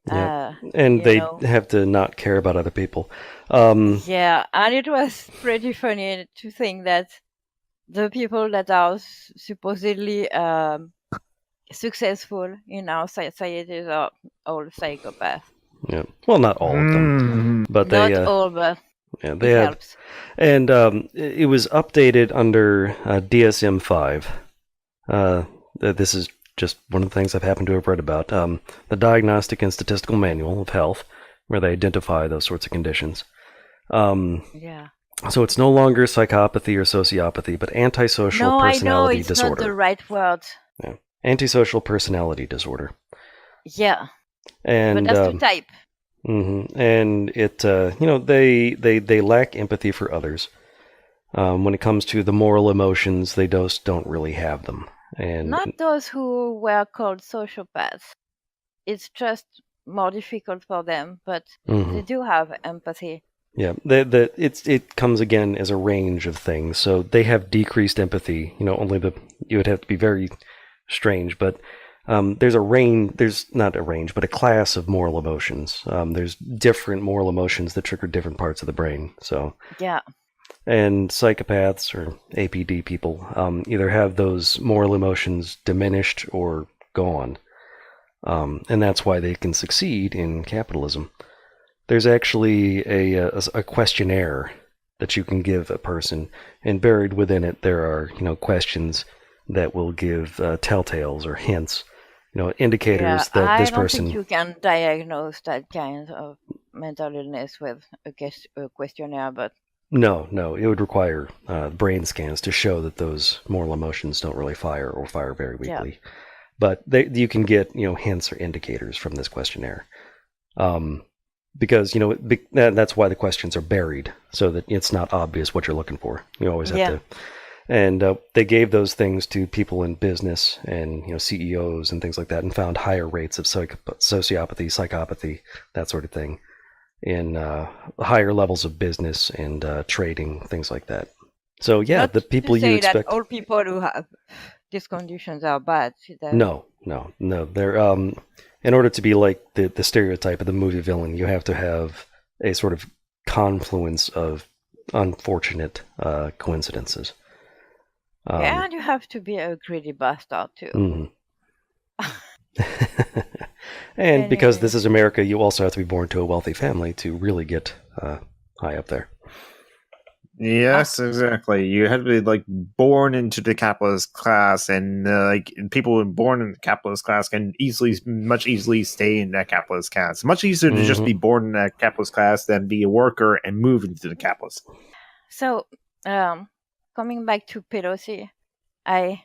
And they have to not care about other people. Yeah, and it was pretty funny to think that the people that are supposedly successful in our societies are all psychopaths. Yeah. Well, not all of them, but they not all, but they it have. Helps. And it was updated under DSM-5. This is just one of the things I've happened to have read about. The Diagnostic and Statistical Manual of Health, where they identify those sorts of conditions. Yeah. So it's no longer psychopathy or sociopathy, but antisocial personality it's disorder. Not the right word. Yeah. Antisocial personality disorder. Yeah. And but that's the type. And it, they lack empathy for others. When it comes to the moral emotions, they just don't really have them. And Not those who were called sociopaths. It's just more difficult for them, but they do have empathy. Yeah, it comes again as a range of things. So they have decreased empathy. You would have to be very strange, but there's not a range, but a class of moral emotions. There's different moral emotions that trigger different parts of the brain. So yeah, and psychopaths or APD people either have those moral emotions diminished or gone, and that's why they can succeed in capitalism. There's actually a questionnaire that you can give a person, and buried within it there are questions that will give telltales or hints, indicators that this person. I don't think you can diagnose that kind of mental illness with a questionnaire, but No, it would require brain scans to show that those moral emotions don't really fire or fire very weakly. Yeah. But you can get hints or indicators from this questionnaire. Because that's why the questions are buried, so that it's not obvious what you're looking for. You always have to. And they gave those things to people in business and CEOs and things like that, and found higher rates of sociopathy, psychopathy, that sort of thing, in higher levels of business and trading, things like that. So yeah, not the people to say you expect. That all people who have these conditions are bad. No. They're in order to be like the stereotype of the movie villain, you have to have a sort of confluence of unfortunate coincidences. And you have to be a greedy bastard too. Mm-hmm. And because this is America, you also have to be born to a wealthy family to really get high up there. Yes, exactly. You have to be born into the capitalist class, and people born in the capitalist class can much easily stay in that capitalist class. Much easier to just be born in that capitalist class than be a worker and move into the capitalist. So, coming back to Pelosi, I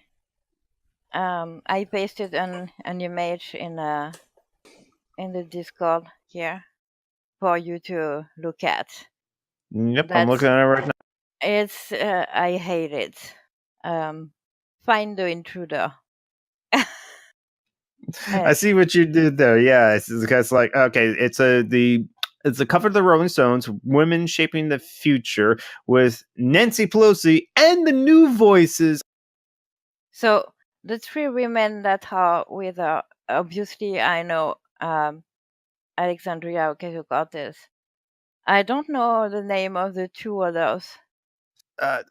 pasted an image in the Discord here for you to look at. Yep, I'm looking at it right now. It's I hate it. Find the intruder. I see what you did there. Yeah, it's okay. It's the cover of the Rolling Stones, Women Shaping the Future, with Nancy Pelosi and the new voices. So the three women that are with her, obviously I know Alexandria Ocasio-Cortez. I don't know the name of the two others.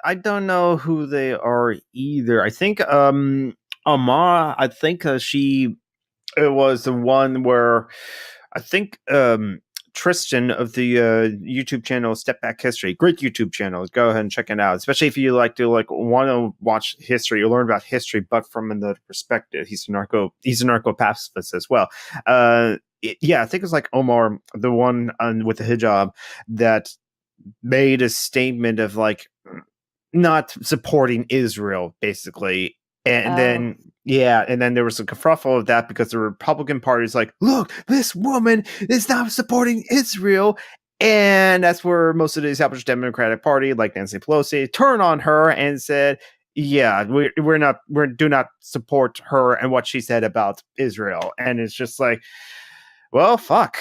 I don't know who they are either. I think Amara. I think it was the one where I think Tristan of the YouTube channel Step Back History. Great YouTube channel. Go ahead and check it out. Especially if you want to watch history or learn about history, but from another perspective. He's a narco pacifist as well. I think it was Omar, the one with the hijab, that made a statement of not supporting Israel, basically. And then there was a kerfuffle of that because the Republican Party is like, look, this woman is not supporting Israel. And that's where most of the established Democratic Party, like Nancy Pelosi, turned on her and said, yeah, we do not support her and what she said about Israel. And it's just like, well, fuck.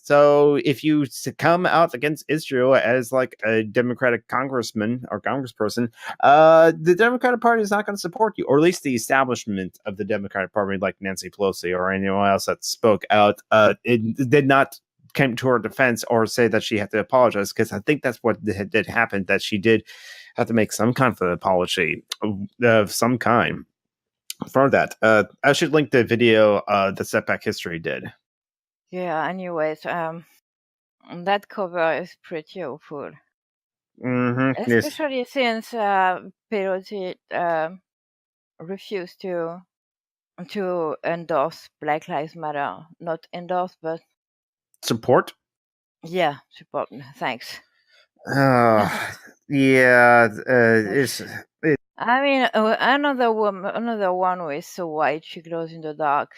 So if you come out against Israel as a Democratic congressman or congressperson, the Democratic Party is not going to support you, or at least the establishment of the Democratic Party, like Nancy Pelosi or anyone else that spoke out, it did not come to her defense or say that she had to apologize, because I think that's what did happen, that she did have to make some kind of an apology of some kind for that. I should link the video that Setback History did. Yeah, anyways, that cover is pretty awful. Mm-hmm, especially since Pelosi refused to endorse Black Lives Matter. Not endorse, but support. Yeah, support. Thanks. Yeah, I mean, another one who is so white she glows in the dark.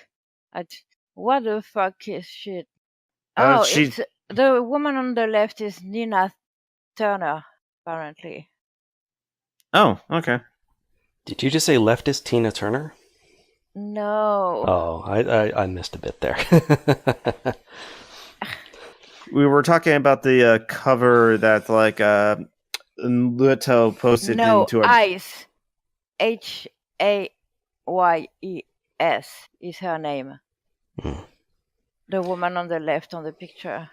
What the fuck is she? It's the woman on the left is Nina Turner, apparently. Oh, okay. Did you just say leftist Tina Turner? No. Oh, I missed a bit there. We were talking about the cover that like Luto posted No, into a. Ice. Hayes is her name. Hmm. The woman on the left on the picture.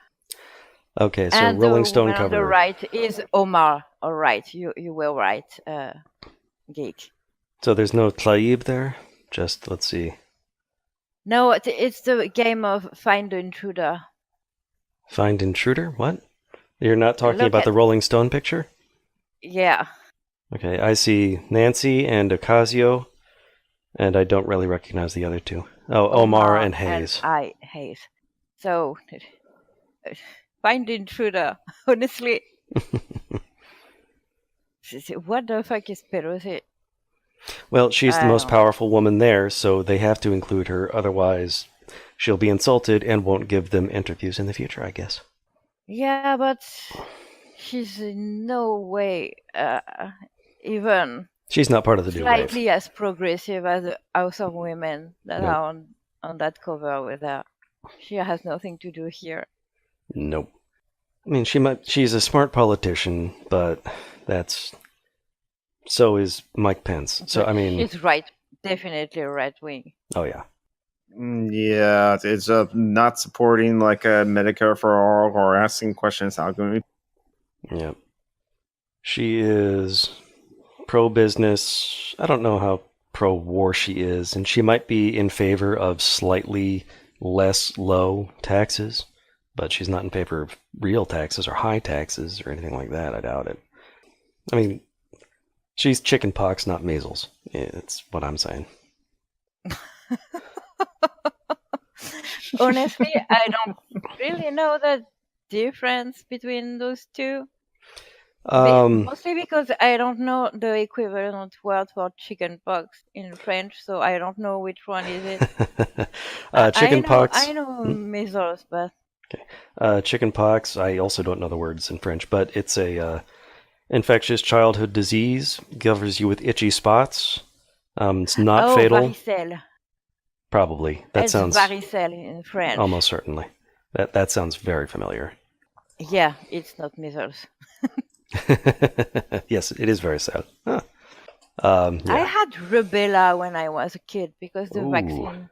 Okay, so And Rolling the Stone woman on the cover. right is Omar. All right, you were right, geek. So there's no Tlaib there? Just, let's see. No, it's the game of Find the Intruder. Find Intruder? What? You're not talking Look about at- the Rolling Stone picture? Yeah. Okay, I see Nancy and Ocasio, and I don't really recognize the other two. Oh, Omar and Hayes. And Hayes. So, Find the Intruder. Honestly, what the fuck is Pelosi? Well, she's the I most don't- powerful woman there, so they have to include her, otherwise she'll be insulted and won't give them interviews in the future, I guess. Yeah, but she's in no way even She's not part of the new wave. slightly as progressive as the House of Women that Nope. are on that cover with her. She has nothing to do here. Nope. I mean, she's a smart politician, but so is Mike Pence. So, I mean, She's right, definitely right wing. oh yeah. Yeah, it's not supporting like a Medicare for all or asking questions how can we. Yeah. She is pro-business. I don't know how pro-war she is, and she might be in favor of slightly less low taxes, but she's not in favor of real taxes or high taxes or anything like that. I doubt it. I mean, she's chicken pox, not measles. It's what I'm saying. Honestly, I don't really know the difference between those two. Mostly because I don't know the equivalent word for chicken pox in French, so I don't know which one is it. Chicken pox. I know measles, but chicken pox. I also don't know the words in French, but it's a infectious childhood disease. Covers you with itchy spots. It's not fatal. Varicelle. Probably. That sounds varicelle in French. Almost certainly. That sounds very familiar. Yeah, it's not measles. Yes, it is very sad. Huh. I Yeah. had rubella when I was a kid because the Ooh. vaccine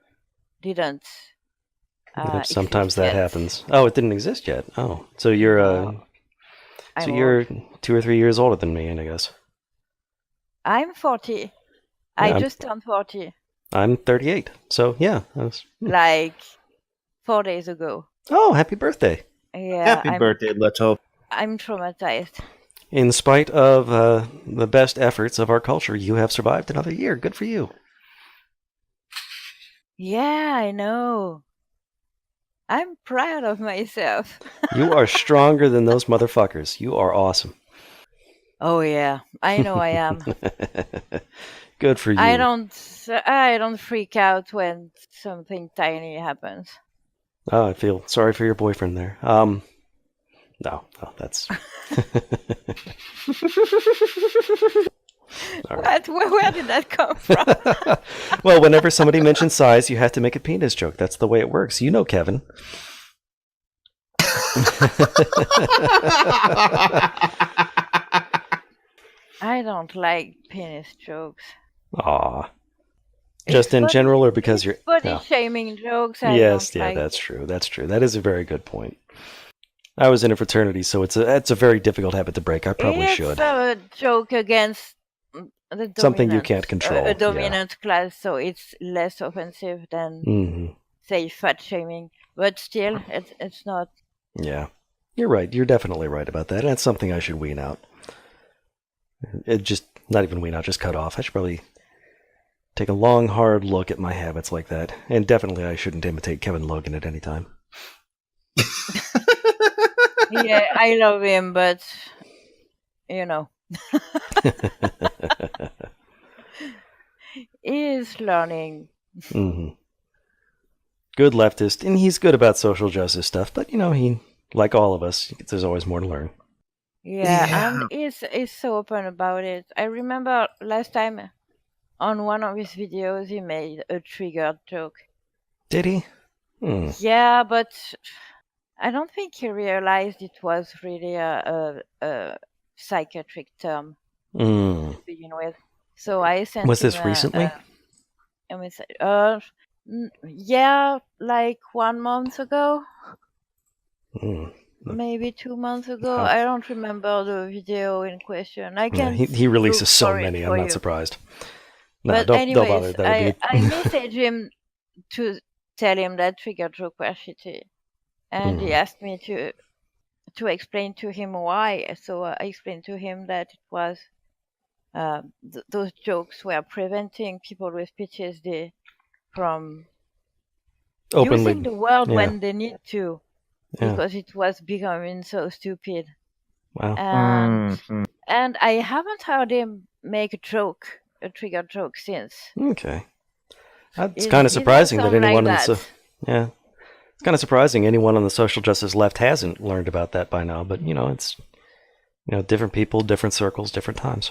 didn't. Sometimes exist that yet. happens. Oh, it didn't exist yet. Oh, so you're I'm you're old. 2 or 3 years older than me, I guess. I'm 40. I just turned 40 I'm 38. So yeah. like 4 days ago. Oh, happy birthday! Yeah, Happy birthday, Leto. I'm traumatized. In spite of the best efforts of our culture, you have survived another year. Good for you. Yeah, I know. I'm proud of myself. You are stronger than those motherfuckers. You are awesome. Oh yeah, I know I am. Good for you. I don't freak out when something tiny happens. Oh, I feel sorry for your boyfriend there. No, that's. All right. What? Where did that come from? Well, whenever somebody mentions size, you have to make a penis joke. That's the way it works. You know, Kevin. I don't like penis jokes. Aw. Just in general, or because you're body shaming jokes? Yes, don't yeah, like. that's true. That's true. That is a very good point. I was in a fraternity, so it's a very difficult habit to break. I probably should. It's a joke against the Something you dominant- can't control. A dominant class, so it's less offensive than Mm-hmm. say fat shaming. But still, it's not. Yeah, you're right. You're definitely right about that. That's something I should wean out. It just not even wean out, just cut off. I should probably take a long, hard look at my habits like that. And definitely, I shouldn't imitate Kevin Logan at any time. Yeah, I love him, but you know, he's learning. Mm-hmm. Good leftist, and he's good about social justice stuff. But you know, he, like all of us, there's always more to learn. Yeah, and he's so open about it. I remember last time on one of his videos, he made a triggered joke. Did he? Hmm. Yeah, but I don't think he realized it was really a psychiatric term Hmm. to begin with. So I sent Was him this recently? a message. Yeah, like 1 month ago, Hmm. maybe 2 months ago. Huh. I don't remember the video in question. I Yeah, can he releases look so for it many. for I'm not you. surprised. No, But don't anyways, bother. That would be. I messaged him to tell him that trigger joke were shitty, and he asked me to explain to him why. So I explained to him that it was those jokes were preventing people with PTSD from Openly. using the word Yeah. when they need to, Yeah. because it was becoming so stupid. Wow. And I haven't heard him make a trigger joke since. Okay. It's It- kind of he does surprising that sound like anyone in the that. yeah. It's kind of surprising anyone on the social justice left hasn't learned about that by now. But it's different people, different circles, different times.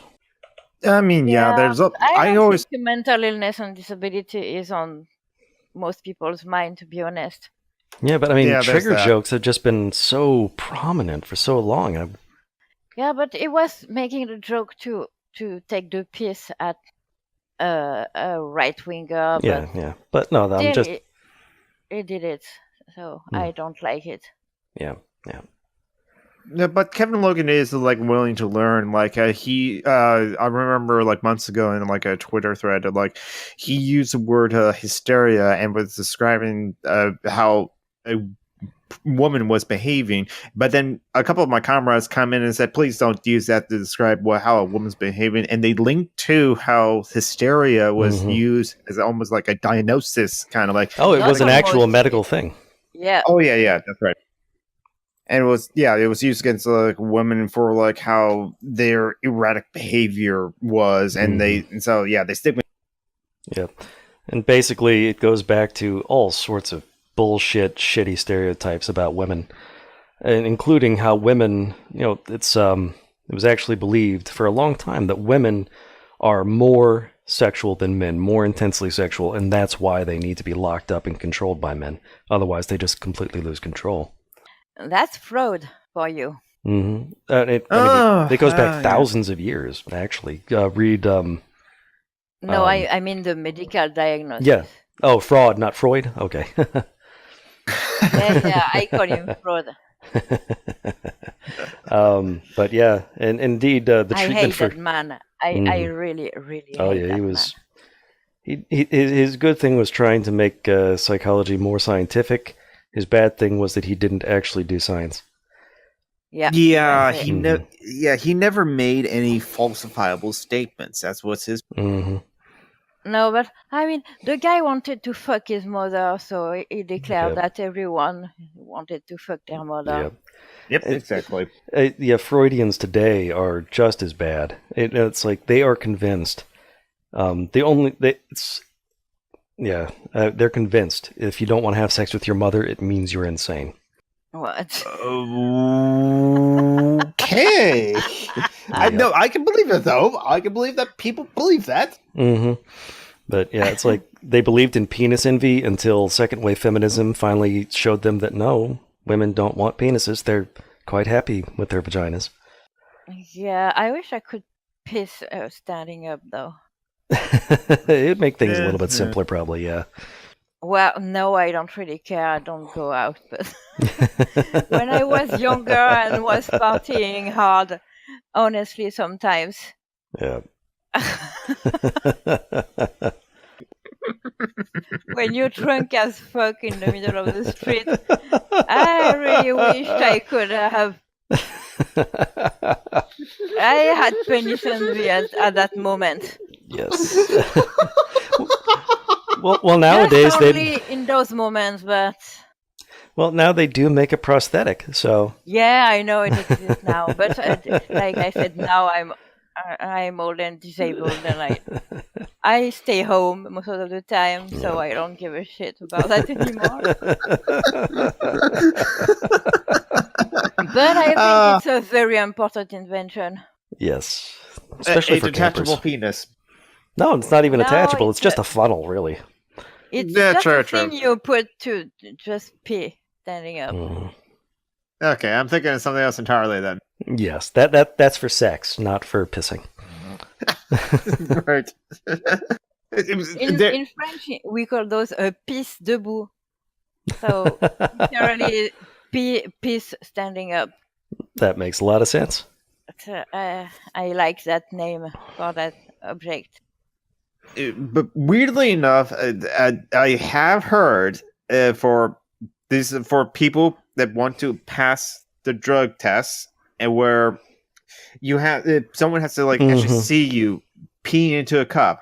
I mean, yeah, there's a. I I don't always. think mental illness and disability is on most people's mind, to be honest. Yeah, but I mean, Yeah, there's trigger that. jokes have just been so prominent for so long. Yeah, but it was making the joke to take the piss at a right winger. Yeah. But no, I'm just. He did it, so I don't like it. Yeah. Yeah, but Kevin Logan is like willing to learn. Like I remember like months ago in like a Twitter thread, like he used the word hysteria and was describing how a woman was behaving. But then a couple of my comrades come in and said, "Please don't use that to describe how a woman's behaving." And they linked to how hysteria was used as almost like a diagnosis, kind of like. Oh, it Not was an actual almost. medical thing. Yeah. Oh yeah, that's right. And it was used against like women for like how their erratic behavior was, and they stigmatize. Yeah, and basically it goes back to all sorts of bullshit, shitty stereotypes about women, and including how women, it was actually believed for a long time that women are more sexual than men, more intensely sexual, and that's why they need to be locked up and controlled by men. Otherwise, they just completely lose control. That's fraud for you. Mm-hmm. It goes back thousands of years, actually. Read. No, I mean the medical diagnosis. Yeah. Oh, fraud, not Freud? Okay. yeah, I call him fraud. But yeah, and indeed, the I treatment hate for that man. I really, really oh hate yeah, that he was. man. His good thing was trying to make psychology more scientific. His bad thing was that he didn't actually do science. Yeah. He never made any falsifiable statements. That's what's his. Mm-hmm. No, but I mean, the guy wanted to fuck his mother, so he declared that everyone wanted to fuck their mother. Yep, exactly. Freudians today are just as bad. It's like they are convinced. They're convinced if you don't want to have sex with your mother, it means you're insane. What? Okay. I can believe it though. I can believe that people believe that. Mm-hmm. But yeah, it's like they believed in penis envy until second wave feminism finally showed them that no, women don't want penises. They're quite happy with their vaginas. Yeah, I wish I could piss standing up though. It'd make things a little bit simpler, probably. Yeah. Well, no, I don't really care. I don't go out, but when I was younger and was partying hard, honestly, sometimes. Yeah. When you're drunk as fuck in the middle of the street, I really wished I could have. I had penis envy at that moment. Yes. Well, nowadays just only in those moments, but. Well, now they do make a prosthetic, so. Yeah, I know it exists now, but like I said, now I'm old and disabled, and I stay home most of the time, so I don't give a shit about that anymore. But I think it's a very important invention. Yes, especially a for detachable campers. penis. No, it's not even No, attachable. It's it's just a funnel, really. It's Yeah, just true, a true. thing you put to just pee standing up. Mm. Okay, I'm thinking of something else entirely then. Yes, that's for sex, not for pissing. Right. In French, we call those a pisse debout. So literally piss standing up. That makes a lot of sense. But, I like that name for that object. But weirdly enough, I have heard for people that want to pass the drug test, and where you have someone has to actually see you pee into a cup.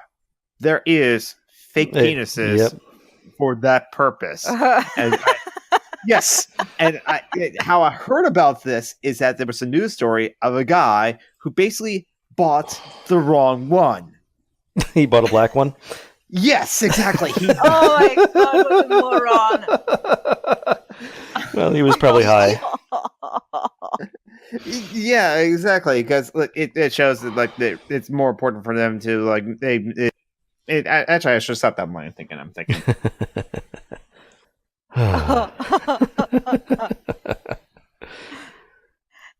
There is fake penises for that purpose. And yes, and how I heard about this is that there was a news story of a guy who basically bought the wrong one. He bought a black one? Yes, exactly. Oh my god, what a moron. Well, he was probably high. Yeah, exactly. Because it shows that it's more important for them to actually, I should stop that line. I'm thinking.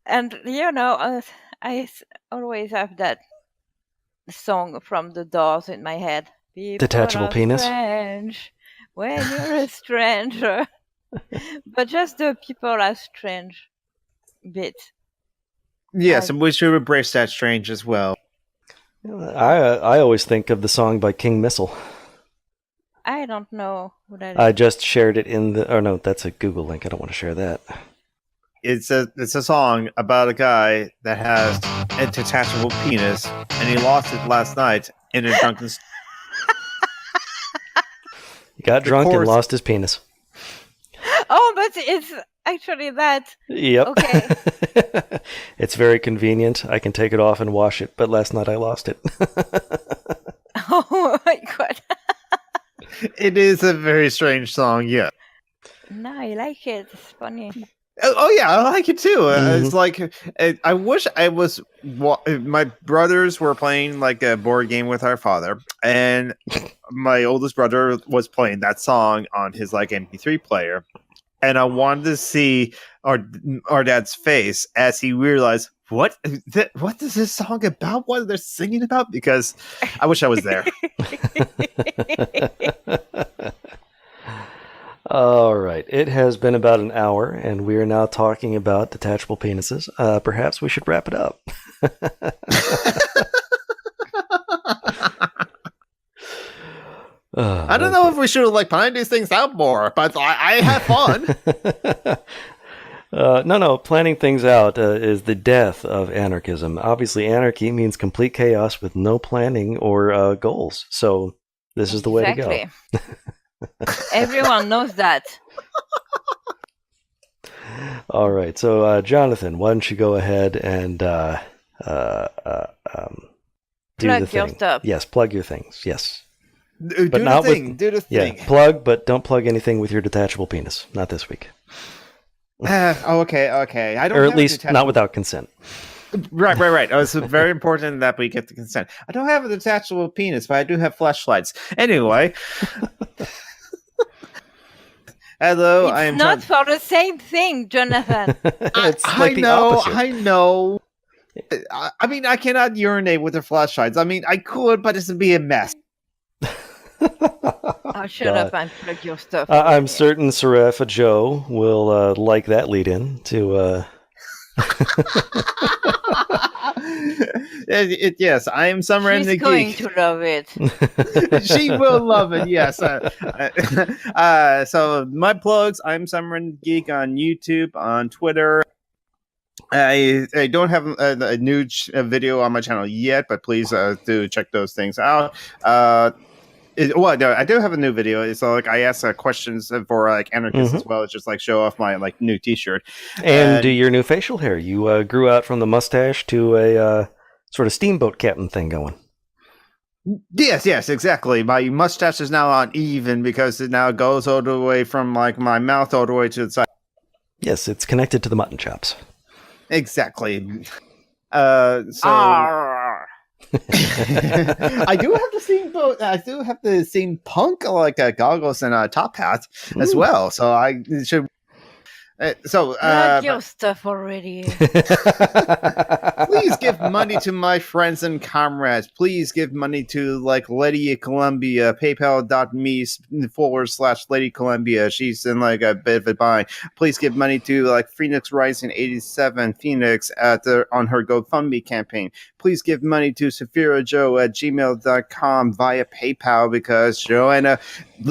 And I always have that song from The Doors in my head. People Detachable are penis? strange when you're a stranger. But just the people are strange bit. Yes, and we should embrace that strange as well. I always think of the song by King Missile. I don't know who that is. I just shared it in the... Oh, no, that's a Google link. I don't want to share that. It's a song about a guy that has a detachable penis, and he lost it last night in a drunken... He got drunk and lost his penis. Oh, but it's actually that. Yep. Okay. It's very convenient. I can take it off and wash it, but last night I lost it. Oh my god. It is a very strange song, yeah. No, I like it. It's funny. Oh yeah, I like it too. It's like I wish I was. My brothers were playing a board game with our father, and my oldest brother was playing that song on his MP3 player, and I wanted to see our dad's face as he realized what is this song about? What they're singing about? Because I wish I was there. All right. It has been about an hour, and we are now talking about detachable penises. Perhaps we should wrap it up. I don't know if we should have planned these things out more, but I had fun. No. Planning things out is the death of anarchism. Obviously, anarchy means complete chaos with no planning or goals. So this is the way to go. Everyone knows that. All right. So, Jonathan, why don't you go ahead and do plug your stuff. Yes, plug your things. Yes. Do the thing. Yeah, plug, but don't plug anything with your detachable penis. Not this week. Okay. I don't. Or at least not without consent. Right. It's very important that we get the consent. I don't have a detachable penis, but I do have fleshlights. Anyway. Hello, it's not for the same thing, Jonathan. I know. I mean, I cannot urinate with the flashlights. I mean, I could, but this would be a mess. Oh, shut up and plug your stuff. I'm certain Seraph Joe will like that lead in to... Yes, I am Summer and the She's going Geek. to love it. She will love it. Yes. So my plugs: I'm Summer and the Geek on YouTube, on Twitter. I don't have a new video on my channel yet, but please do check those things out. No, I do have a new video. It's I ask questions for anarchists as well. It's just show off my new T-shirt and do your new facial hair. You grew out from the mustache to a sort of steamboat captain thing going. Yes, exactly. My mustache is now uneven because it now goes all the way from my mouth all the way to the side. Yes, it's connected to the mutton chops. Exactly. So. I do have the same boat. I do have the same punk like goggles and top hat as Ooh. well. So I should. Plug your stuff already. Please give money to my friends and comrades. Please give money to like Lady Columbia, paypal.me/Lady Columbia. She's in like a bit of a bind. Please give money to like Phoenix Rising 87 Phoenix on her GoFundMe campaign. Please give money to SaphiraJoe@gmail.com via PayPal because Joanna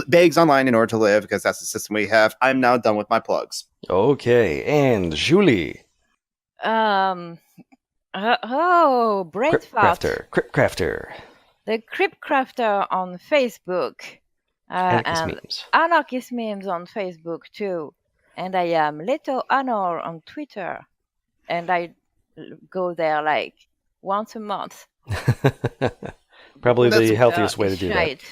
begs online in order to live because that's the system we have. I'm now done with my plugs. Okay, and Julie. Brain fart. Crafter. The Crypt Crafter on Facebook. Anarchist And memes. Anarchist Memes on Facebook too. And I am Leto Anor on Twitter. And I go there like once a month. Probably That's the healthiest way to do that.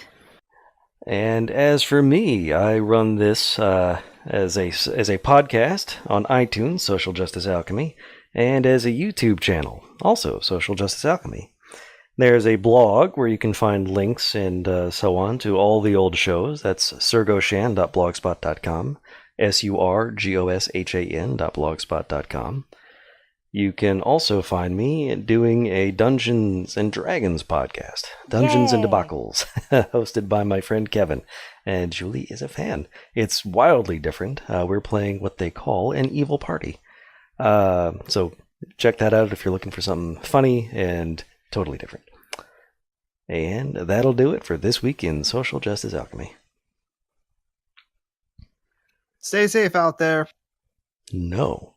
And as for me, I run this as a podcast on iTunes, Social Justice Alchemy, and as a YouTube channel, also Social Justice Alchemy. There's a blog where you can find links and so on to all the old shows. That's surgoshan.blogspot.com, surgoshan.blogspot.com. You can also find me doing a Dungeons and Dragons podcast, Dungeons and Yay. Debacles, hosted by my friend Kevin. And Julie is a fan. It's wildly different. We're playing what they call an evil party. So check that out if you're looking for something funny and totally different. And that'll do it for this week in Social Justice Alchemy. Stay safe out there. No.